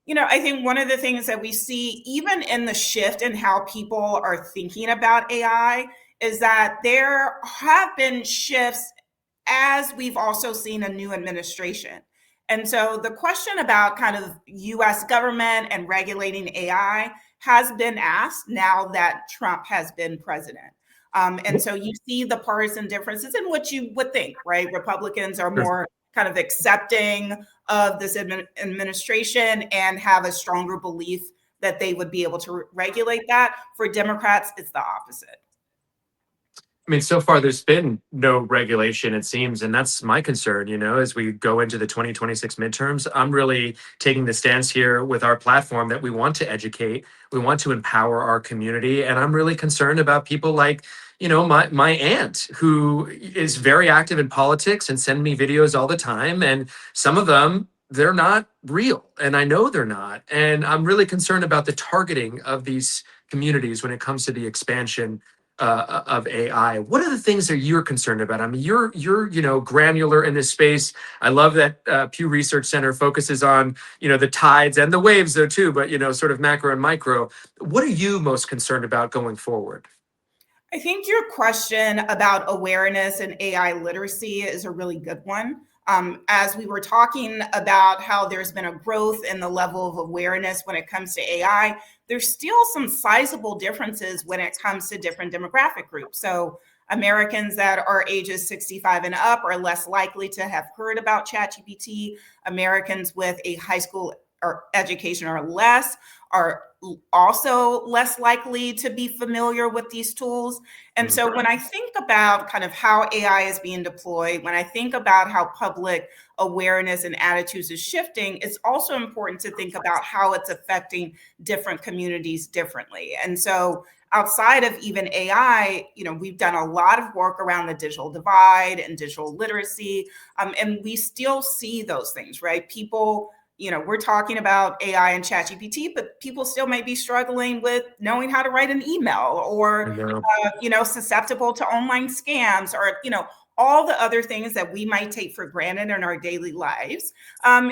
I think one of the things that we see, even in the shift in how people are thinking about AI, is that there have been shifts as we've also seen a new administration. And so the question about kind of US government and regulating AI has been asked now that Trump has been president. And so you see the partisan differences in what you would think, right? Republicans are more kind of accepting of this administration and have a stronger belief that they would be able to regulate that. For Democrats, it's the opposite. I mean, so far there's been no regulation, it seems, and that's my concern. As we go into the 2026 midterms, I'm really taking the stance here with our platform that we want to educate, we want to empower our community, and I'm really concerned about people like, my aunt, who is very active in politics and send me videos all the time, and some of them, they're not real, and I know they're not, and I'm really concerned about the targeting of these communities when it comes to the expansion of AI. What are the things that you're concerned about? I mean, you're granular in this space. I love that Pew Research Center focuses on the tides and the waves though too, but sort of macro and micro. What are you most concerned about going forward? I think your question about awareness and AI literacy is a really good one. As we were talking about how there's been a growth in the level of awareness when it comes to AI, there's still some sizable differences when it comes to different demographic groups. So Americans that are ages 65 and up are less likely to have heard about ChatGPT. Americans with a high school or education or less are also less likely to be familiar with these tools. And so when I think about kind of how AI is being deployed, when I think about how public awareness and attitudes is shifting, it's also important to think about how it's affecting different communities differently. And so outside of even AI, we've done a lot of work around the digital divide and digital literacy, and we still see those things, right? People, we're talking about AI and ChatGPT, but people still may be struggling with knowing how to write an email or, susceptible to online scams or, all the other things that we might take for granted in our daily lives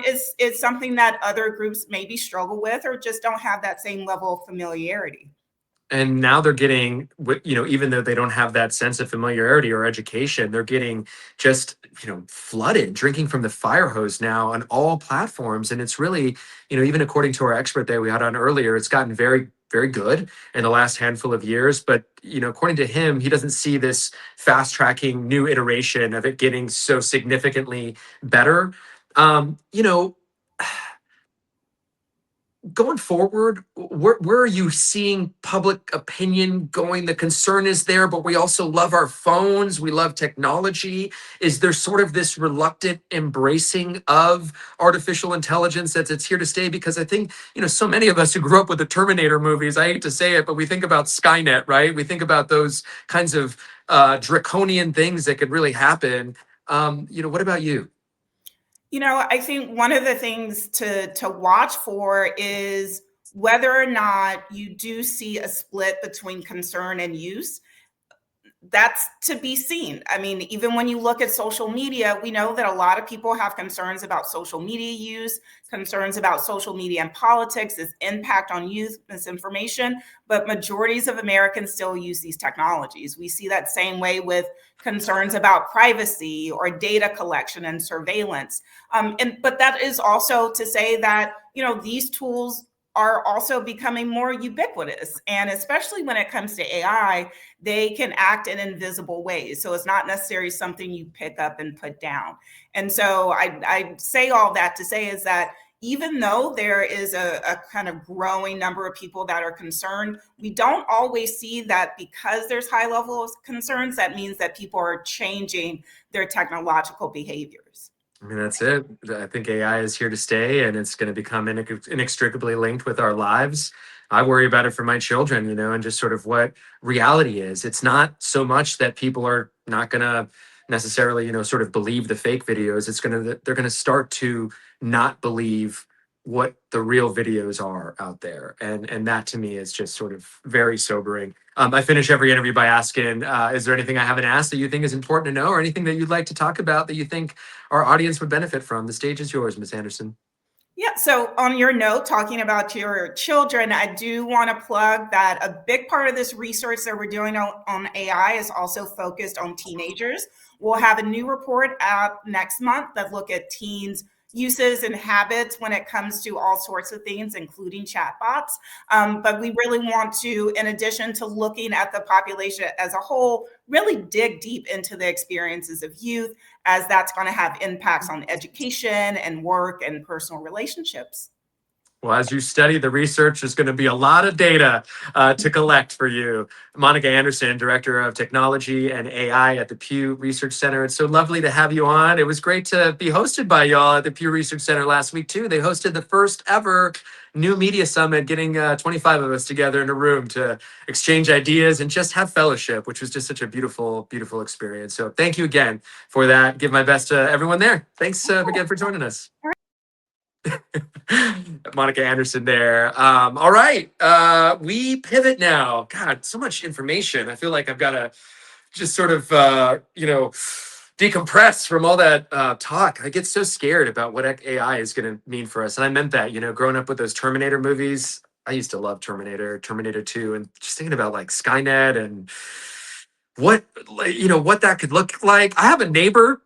is something that other groups maybe struggle with or just don't have that same level of familiarity. And now they're getting, even though they don't have that sense of familiarity or education, they're getting just, flooded, drinking from the fire hose now on all platforms. And it's really, even according to our expert that we had on earlier, it's gotten very, very good in the last handful of years. But, according to him, he doesn't see this fast tracking new iteration of it getting so significantly better. Going forward, where are you seeing public opinion going? The concern is there, but we also love our phones. We love technology. Is there sort of this reluctant embracing of artificial intelligence that it's here to stay? Because I think, so many of us who grew up with the Terminator movies, I hate to say it, but we think about Skynet, right? We think about those kinds of draconian things that could really happen. What about you? I think one of the things to watch for is whether or not you do see a split between concern and use. That's to be seen. I mean, even when you look at social media, we know that a lot of people have concerns about social media use, concerns about social media and politics, its impact on youth, misinformation, but majorities of Americans still use these technologies. We see that same way with concerns about privacy or data collection and surveillance. But that is also to say that, these tools are also becoming more ubiquitous. And especially when it comes to AI, they can act in invisible ways. So it's not necessarily something you pick up and put down. And so I say all that to say is that even though there is a kind of growing number of people that are concerned, we don't always see that because there's high level of concerns, that means that people are changing their technological behaviors. I mean, that's it. I think AI is here to stay and it's going to become inextricably linked with our lives. I worry about it for my children, and just sort of what reality is. It's not so much that people are not going to necessarily, sort of believe the fake videos. They're going to start to not believe what the real videos are out there. And that to me is just sort of very sobering. I finish every interview by asking, is there anything I haven't asked that you think is important to know, or anything that you'd like to talk about that you think our audience would benefit from? The stage is yours, Ms. Anderson. Yeah, so on your note, talking about your children, I do want to plug that a big part of this research that we're doing on AI is also focused on teenagers. We'll have a new report out next month that look at teens' uses and habits when it comes to all sorts of things, including chatbots. But we really want to, in addition to looking at the population as a whole, really dig deep into the experiences of youth, as that's going to have impacts on education and work and personal relationships. Well, as you study the research, there's going to be a lot of data to collect for you. Monica Anderson, Director of Technology and AI at the Pew Research Center. It's so lovely to have you on. It was great to be hosted by y'all at the Pew Research Center last week, too. They hosted the first ever New Media Summit, getting 25 of us together in a room to exchange ideas and just have fellowship, which was just such a beautiful, beautiful experience. So thank you again for that. Give my best to everyone there. Thanks again for joining us. Monica Anderson there. All right. We pivot now. God, so much information. I feel like I've got to just sort of, decompress from all that talk. I get so scared about what AI is going to mean for us. And I meant that, growing up with those Terminator movies, I used to love Terminator 2, and just thinking about like Skynet and what that could look like. I have a neighbor.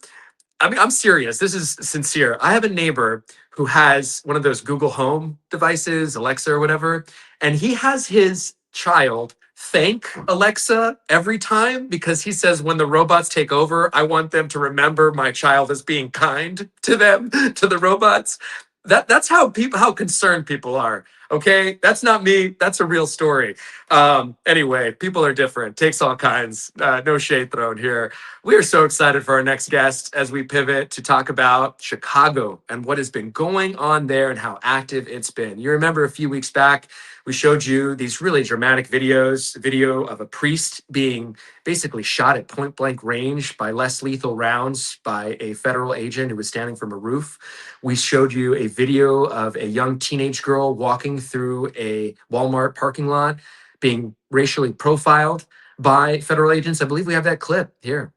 I mean, I'm serious. This is sincere. I have a neighbor who has one of those Google Home devices, Alexa or whatever, and he has his child thank Alexa every time because he says, when the robots take over, I want them to remember my child as being kind to them, to the robots. That's how concerned people are. Okay, that's not me. That's a real story. Anyway, people are different. Takes all kinds. No shade thrown here. We are so excited for our next guest as we pivot to talk about Chicago and what has been going on there and how active it's been. You remember a few weeks back, we showed you these really dramatic videos, video of a priest being basically shot at point blank range by less lethal rounds by a federal agent who was standing from a roof. We showed you a video of a young teenage girl walking through a Walmart parking lot being racially profiled by federal agents. I believe we have that clip here.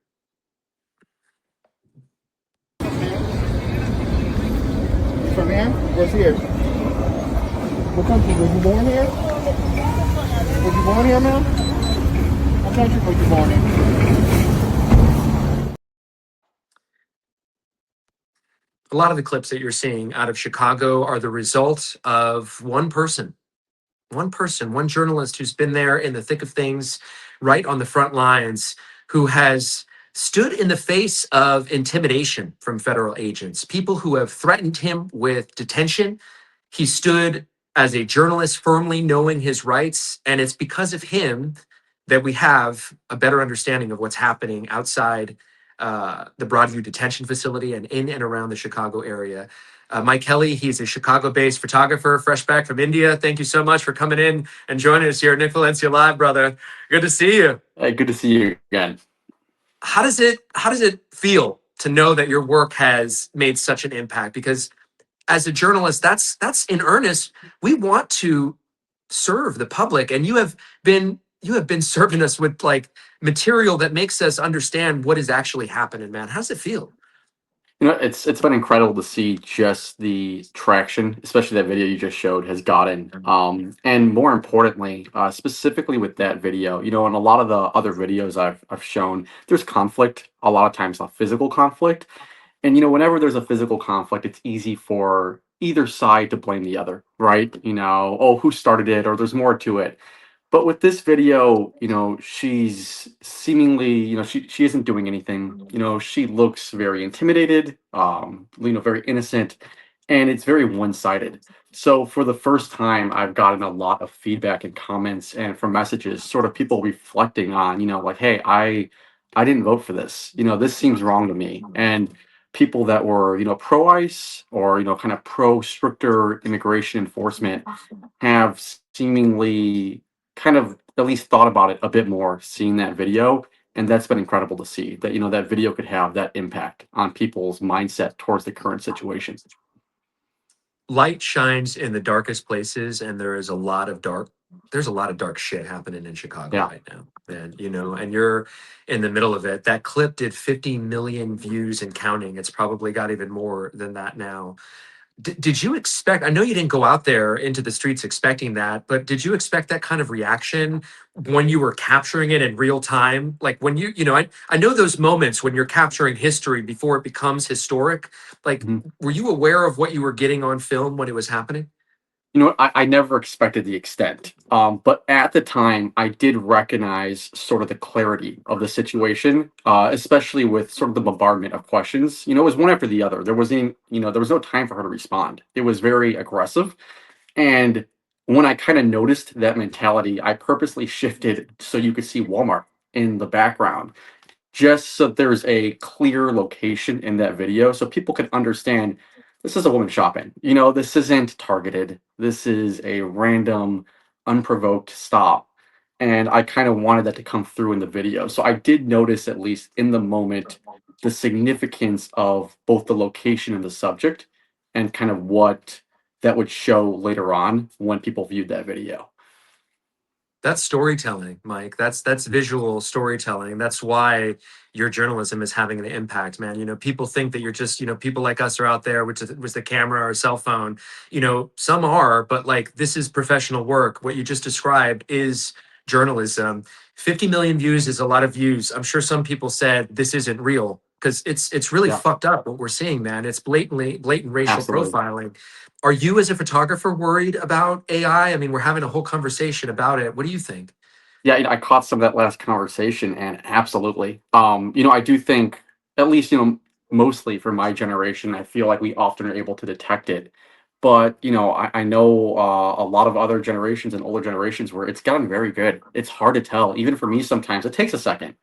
From here? What's here? What country? Was you born here? Was you born here, ma'am? What country was you born in? A lot of the clips that you're seeing out of Chicago are the result of one person, one journalist who's been there in the thick of things, right on the front lines, who has stood in the face of intimidation from federal agents, people who have threatened him with detention. He stood as a journalist firmly knowing his rights, and it's because of him that we have a better understanding of what's happening outside the Broadview Detention Facility and in and around the Chicago area. Mike Kelly, he's a Chicago-based photographer, fresh back from India. Thank you so much for coming in and joining us here at Nick Valencia Live, brother. Good to see you. Hey, good to see you again. How does it feel to know that your work has made such an impact? Because as a journalist, that's in earnest. We want to serve the public, and you have been serving us with like material that makes us understand what is actually happening, man. How does it feel? It's been incredible to see just the traction, especially that video you just showed, has gotten. And more importantly, specifically with that video, and a lot of the other videos I've shown, there's conflict, a lot of times a physical conflict. And whenever there's a physical conflict, it's easy for either side to blame the other, right? Oh, who started it, or there's more to it. But with this video, she's seemingly, she isn't doing anything. She looks very intimidated, very innocent, and it's very one-sided. So for the first time, I've gotten a lot of feedback and comments and from messages, sort of people reflecting on, like, hey, I didn't vote for this. This seems wrong to me. And people that were, pro-ICE or, kind of pro-stricter immigration enforcement have seemingly kind of at least thought about it a bit more seeing that video. And that's been incredible to see that, that video could have that impact on people's mindset towards the current situation. light shines in the darkest places, and there's a lot of dark shit happening in Chicago Yeah. right now, man. And you're in the middle of it. That clip did 50 million views and counting. It's probably got even more than that now. Did you expect, I know you didn't go out there into the streets expecting that, but did you expect that kind of reaction when you were capturing it in real time? Like when I know those moments when you're capturing history before it becomes historic. Like, were you aware of what you were getting on film when it was happening? You know what? I never expected the extent. But at the time, I did recognize sort of the clarity of the situation, especially with sort of the bombardment of questions. It was one after the other. There wasn't, there was no time for her to respond. It was very aggressive. And when I kind of noticed that mentality, I purposely shifted so you could see Walmart in the background, just so there's a clear location in that video so people can understand this is a woman shopping. This isn't targeted. This is a random, unprovoked stop. And I kind of wanted that to come through in the video. So I did notice, at least in the moment, the significance of both the location and the subject and kind of what that would show later on when people viewed that video. That's storytelling, Mike. That's visual storytelling. That's why your journalism is having an impact, man. People think that you're just, people like us are out there with the camera or cell phone. Some are, but like this is professional work. What you just described is journalism. 50 million views is a lot of views. I'm sure some people said this isn't real because it's really Yeah. fucked up what we're seeing, man. It's blatant racial Absolutely. profiling. Are you, as a photographer, worried about AI? I mean, we're having a whole conversation about it. What do you think? Yeah, I caught some of that last conversation, and absolutely. I do think, at least, mostly for my generation, I feel like we often are able to detect it. But, I know a lot of other generations and older generations where it's gotten very good. It's hard to tell. Even for me, sometimes it takes a second.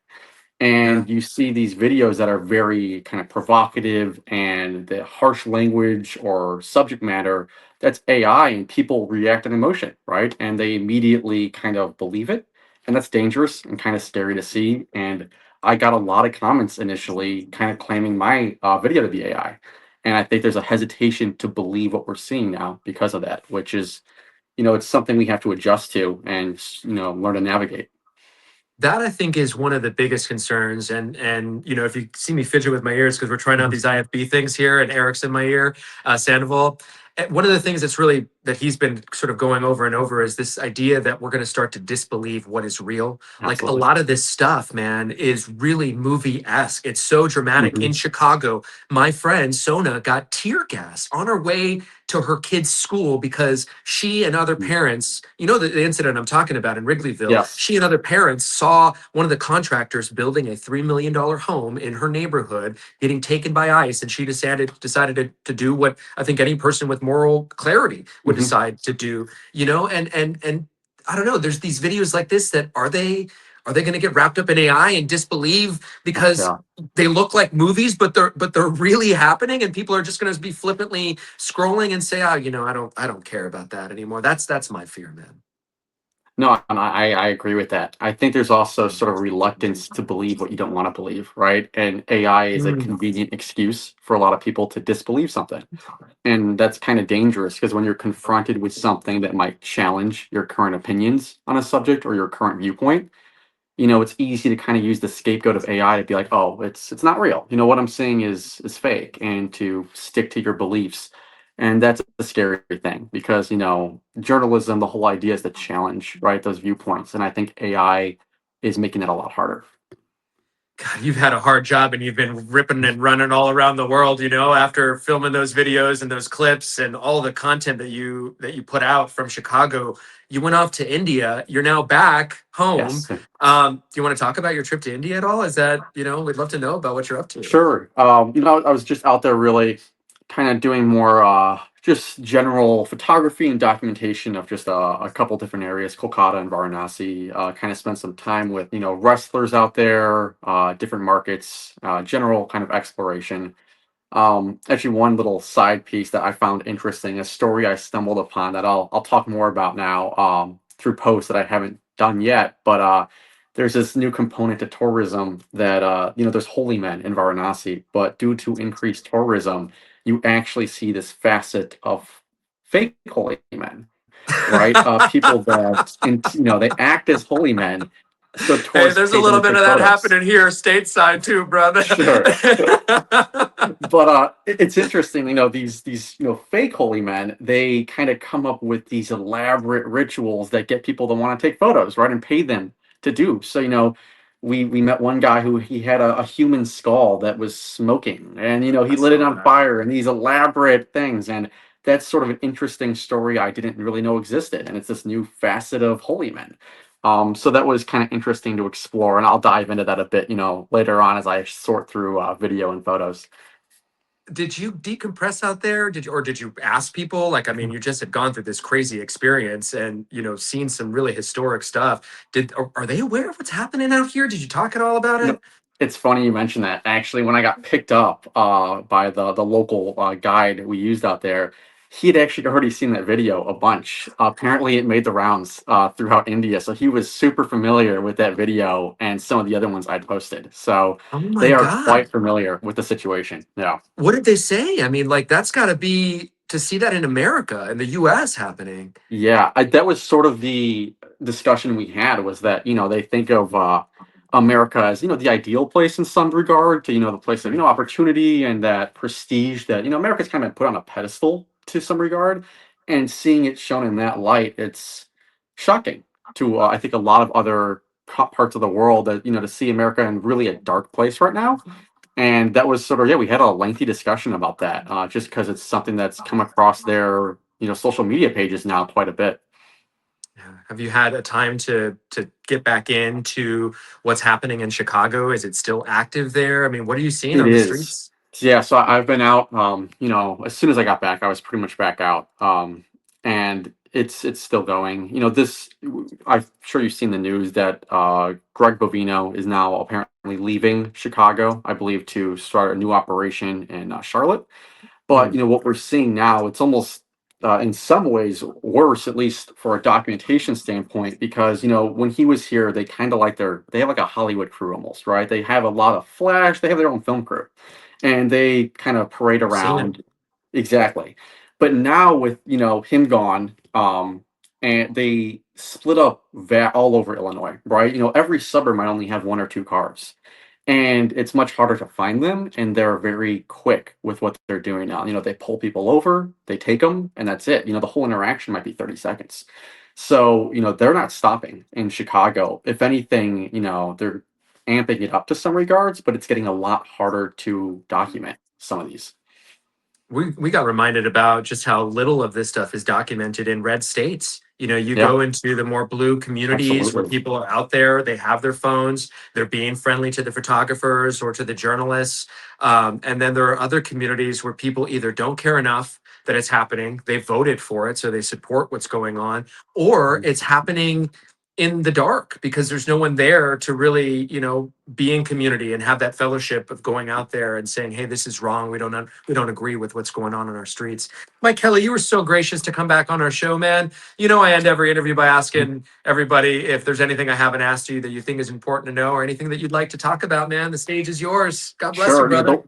Yeah. And you see these videos that are very kind of provocative and the harsh language or subject matter, that's AI, and people react in emotion, right? And they immediately kind of believe it. And that's dangerous and kind of scary to see. And I got a lot of comments initially kind of claiming my video to be AI. And I think there's a hesitation to believe what we're seeing now because of that, which is, it's something we have to adjust to and, learn to navigate. That I think is one of the biggest concerns. And if you see me fidget with my ears because we're trying out these IFB things here, and Eric's in my ear, Sandoval. One of the things that he's been sort of going over and over is this idea that we're going to start to disbelieve what is real. Like a Absolutely. lot of this stuff, man, is really movie-esque. It's so dramatic. In Chicago, my friend Sona got tear gas on her way to her kid's school because she and other parents, the incident I'm talking about in Wrigleyville, Yes. she and other parents saw one of the contractors building a $3 million home in her neighborhood getting taken by ICE, and she decided to do what I think any person with moral clarity would decide to do. And I don't know, there's these videos like this that are they going to get wrapped up in AI and disbelieve because Yeah. they look like movies, but they're really happening, and people are just going to be flippantly scrolling and say, I don't care about that anymore. That's my fear, man. No, and I agree with that. I think there's also sort of reluctance to believe what you don't want to believe, right? And AI is a convenient excuse for a lot of people to disbelieve something. And that's kind of dangerous because when you're confronted with something that might challenge your current opinions on a subject or your current viewpoint, it's easy to kind of use the scapegoat of AI to be like, oh, it's not real. What I'm saying is fake, and to stick to your beliefs. And that's a scary thing because, journalism, the whole idea is to challenge, right, those viewpoints. And I think AI is making it a lot harder. God, you've had a hard job, and you've been ripping and running all around the world, after filming those videos and those clips and all the content that you put out from Chicago. You went off to India. You're now back home. Yes. Do you want to talk about your trip to India at all? Is that, we'd love to know about what you're up to. Sure. I was just out there really kind of doing more just general photography and documentation of just a couple different areas, Kolkata and Varanasi. Kind of spent some time with, wrestlers out there, different markets, general kind of exploration. Actually, one little side piece that I found interesting, a story I stumbled upon that I'll talk more about now through posts that I haven't done yet. But there's this new component to tourism that there's holy men in Varanasi, but due to increased tourism, you actually see this facet of fake holy men, right? People that, they act as holy men, so Hey, tourists there's a pay them little to bit take of that photos. happening here stateside too, brother. Sure. But it's interesting, these fake holy men. They kind of come up with these elaborate rituals that get people to want to take photos, right, and pay them to do. So we met one guy who he had a human skull that was smoking, and I he lit it saw on that. fire, and these elaborate things, and that's sort of an interesting story I didn't really know existed, and it's this new facet of holy men. So that was kind of interesting to explore, and I'll dive into that a bit, later on as I sort through video and photos. Did you decompress out there? Did you ask people? Like, I mean, you just had gone through this crazy experience and, seen some really historic stuff. Are they aware of what's happening out here? Did you talk at all about it? No, it's funny you mentioned that. Actually, when I got picked up by the local guide we used out there, he had actually already seen that video a bunch. Apparently, it made the rounds throughout India, so he was super familiar with that video and some of the other ones I'd posted. So Oh my they are God. quite familiar with the situation. Yeah. What did they say? I mean, like, that's got to be to see that in America, in the US happening. Yeah, that was sort of the discussion we had, was that, they think of America as, the ideal place in some regard, to, the place of, opportunity and that prestige that, America's kind of put on a pedestal to some regard. And seeing it shown in that light, it's shocking to, I think, a lot of other parts of the world, that, to see America in really a dark place right now. And that was sort of, yeah, we had a lengthy discussion about that, just because it's something that's come across their, social media pages now quite a bit. Yeah. Have you had a time to get back into what's happening in Chicago? Is it still active there? I mean, what are you seeing It on the is. streets? Yeah, so I've been out, as soon as I got back, I was pretty much back out. And it's still going. I'm sure you've seen the news that Greg Bovino is now apparently leaving Chicago, I believe, to start a new operation in Charlotte. But Mm. what we're seeing now, it's almost in some ways worse, at least for a documentation standpoint, because when he was here, they kind of they have like a Hollywood crew almost, right? They have a lot of flash, they have their own film crew, and they kind of parade I've seen it. around. Exactly. But now with him gone, and they split up all over Illinois, right? Every suburb might only have one or two cars, and it's much harder to find them, and they're very quick with what they're doing now. They pull people over, they take them, and that's it. The whole interaction might be 30 seconds. So they're not stopping in Chicago. If anything, they're amping it up to some regards, but it's getting a lot harder to document some of these. We got reminded about just how little of this stuff is documented in red states. You Yeah, go into the more blue communities where absolutely. people are out there, they have their phones, they're being friendly to the photographers or to the journalists. And then there are other communities where people either don't care enough that it's happening, they voted for it, so they support what's going on, or it's happening in the dark because there's no one there to really, be in community and have that fellowship of going out there and saying, "Hey, this is wrong. We don't agree with what's going on in our streets." Mike Kelly, you were so gracious to come back on our show, man. I end every interview by asking everybody if there's anything I haven't asked you that you think is important to know or anything that you'd like to talk about, man. The stage is yours. God bless you, Sure. brother.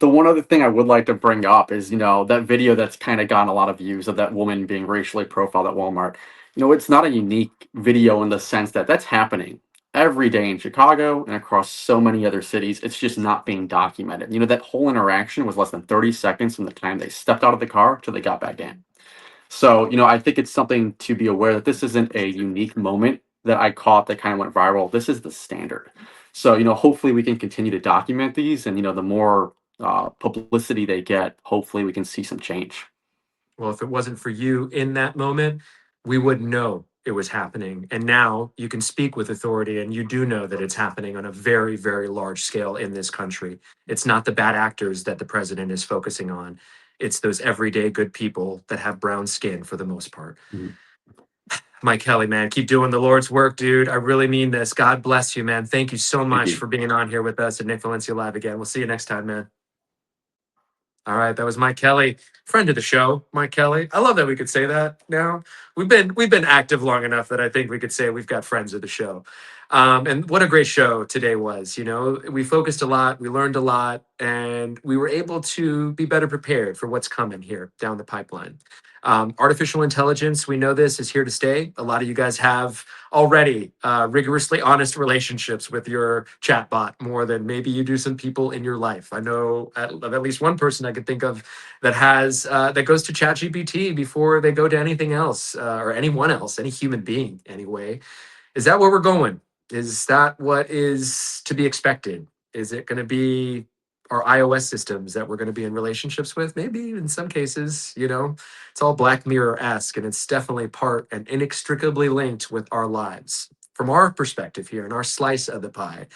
The one other thing I would like to bring up is, that video that's kind of gotten a lot of views, of that woman being racially profiled at Walmart. It's not a unique video in the sense that that's happening every day in Chicago and across so many other cities. It's just not being documented. That whole interaction was less than 30 seconds from the time they stepped out of the car till they got back in. So, I think it's something to be aware that this isn't a unique moment that I caught that kind of went viral. This is the standard. So, hopefully we can continue to document these, and, the more publicity they get, hopefully we can see some change. Well, if it wasn't for you in that moment, we wouldn't know it was happening. And now you can speak with authority and you do know that it's happening on a very, very large scale in this country. It's not the bad actors that the president is focusing on. It's those everyday good people that have brown skin for the most part. Mhm. Mike Kelly, man, keep doing the Lord's work, dude. I really mean this. God bless you, man. Thank you so Thank much you. for being on here with us at Nick Valencia Live again. We'll see you next time, man. All right, that was Mike Kelly, friend of the show, Mike Kelly. I love that we could say that now. We've been active long enough that I think we could say we've got friends of the show. And what a great show today was. We focused a lot, we learned a lot, and we were able to be better prepared for what's coming here down the pipeline. Artificial intelligence, we know this is here to stay. A lot of you guys have already rigorously honest relationships with your chatbot more than maybe you do some people in your life. I know at least one person I could think of that has that goes to ChatGPT before they go to anything else or anyone else, any human being anyway. Is that where we're going? Is that what is to be expected? Is it going to be our iOS systems that we're going to be in relationships with? Maybe in some cases, you know, it's all Black Mirror-esque, and it's definitely part and inextricably linked with our lives. From our perspective here, in our slice of the pie,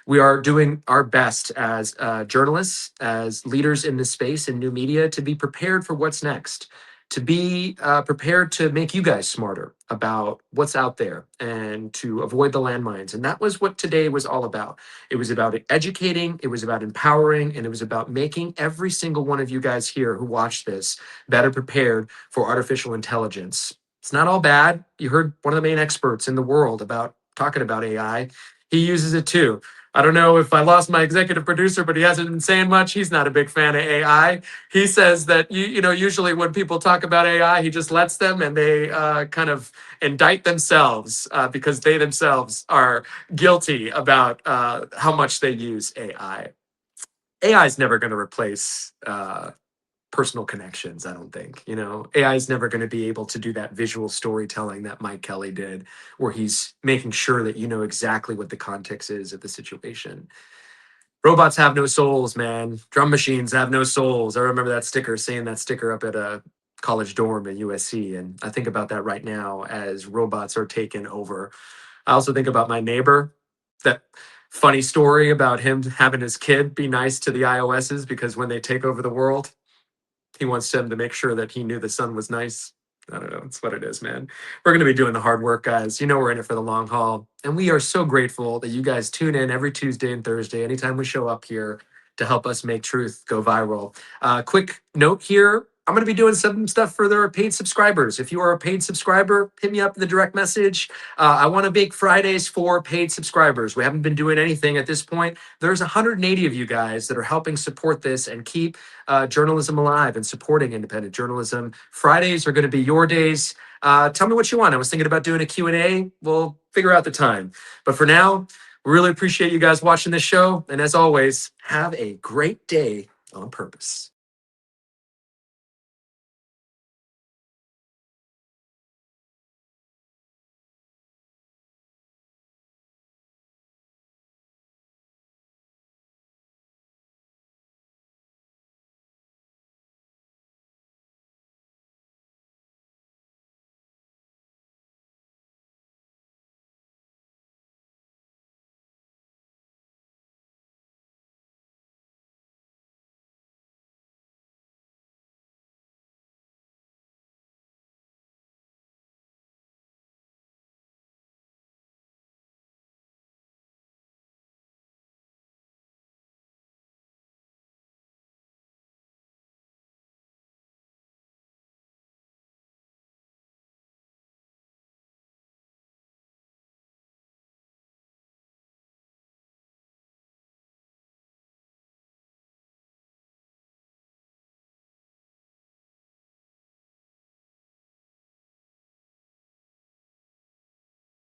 we are doing our best as journalists, as leaders in this space in new media, to be prepared for what's next, to be prepared to make you guys smarter about what's out there and to avoid the landmines. And that was what today was all about. It was about educating, it was about empowering, and it was about making every single one of you guys here who watch this better prepared for artificial intelligence. It's not all bad. You heard one of the main experts in the world about talking about AI. He uses it too. I don't know if I lost my executive producer, but he hasn't been saying much. He's not a big fan of AI. He says that you know usually when people talk about AI, he just lets them and they kind of indict themselves because they themselves are guilty about how much they use AI. AI is never going to replace personal connections, I don't think. You know, AI is never going to be able to do that visual storytelling that Mike Kelly did, where he's making sure that you know exactly what the context is of the situation. Robots have no souls, man. Drum machines have no souls. I remember that sticker, saying that sticker up at a college dorm at USC. And I think about that right now as robots are taking over. I also think about my neighbor, that funny story about him having his kid be nice to the iOSs because when they take over the world, he wants them to make sure that he knew the son was nice. I don't know. It's what it is, man. We're going to be doing the hard work, guys. You know, we're in it for the long haul. And we are so grateful that you guys tune in every Tuesday and Thursday, anytime we show up here to help us make truth go viral. Quick note here. I'm going to be doing some stuff for their paid subscribers. If you are a paid subscriber, hit me up in the direct message. I want to make Fridays for paid subscribers. We haven't been doing anything at this point. There's 180 of you guys that are helping support this and keep journalism alive and supporting independent journalism. Fridays are going to be your days. Tell me what you want. I was thinking about doing a Q&A. We'll figure out the time. But for now, we really appreciate you guys watching this show. And as always, have a great day on purpose.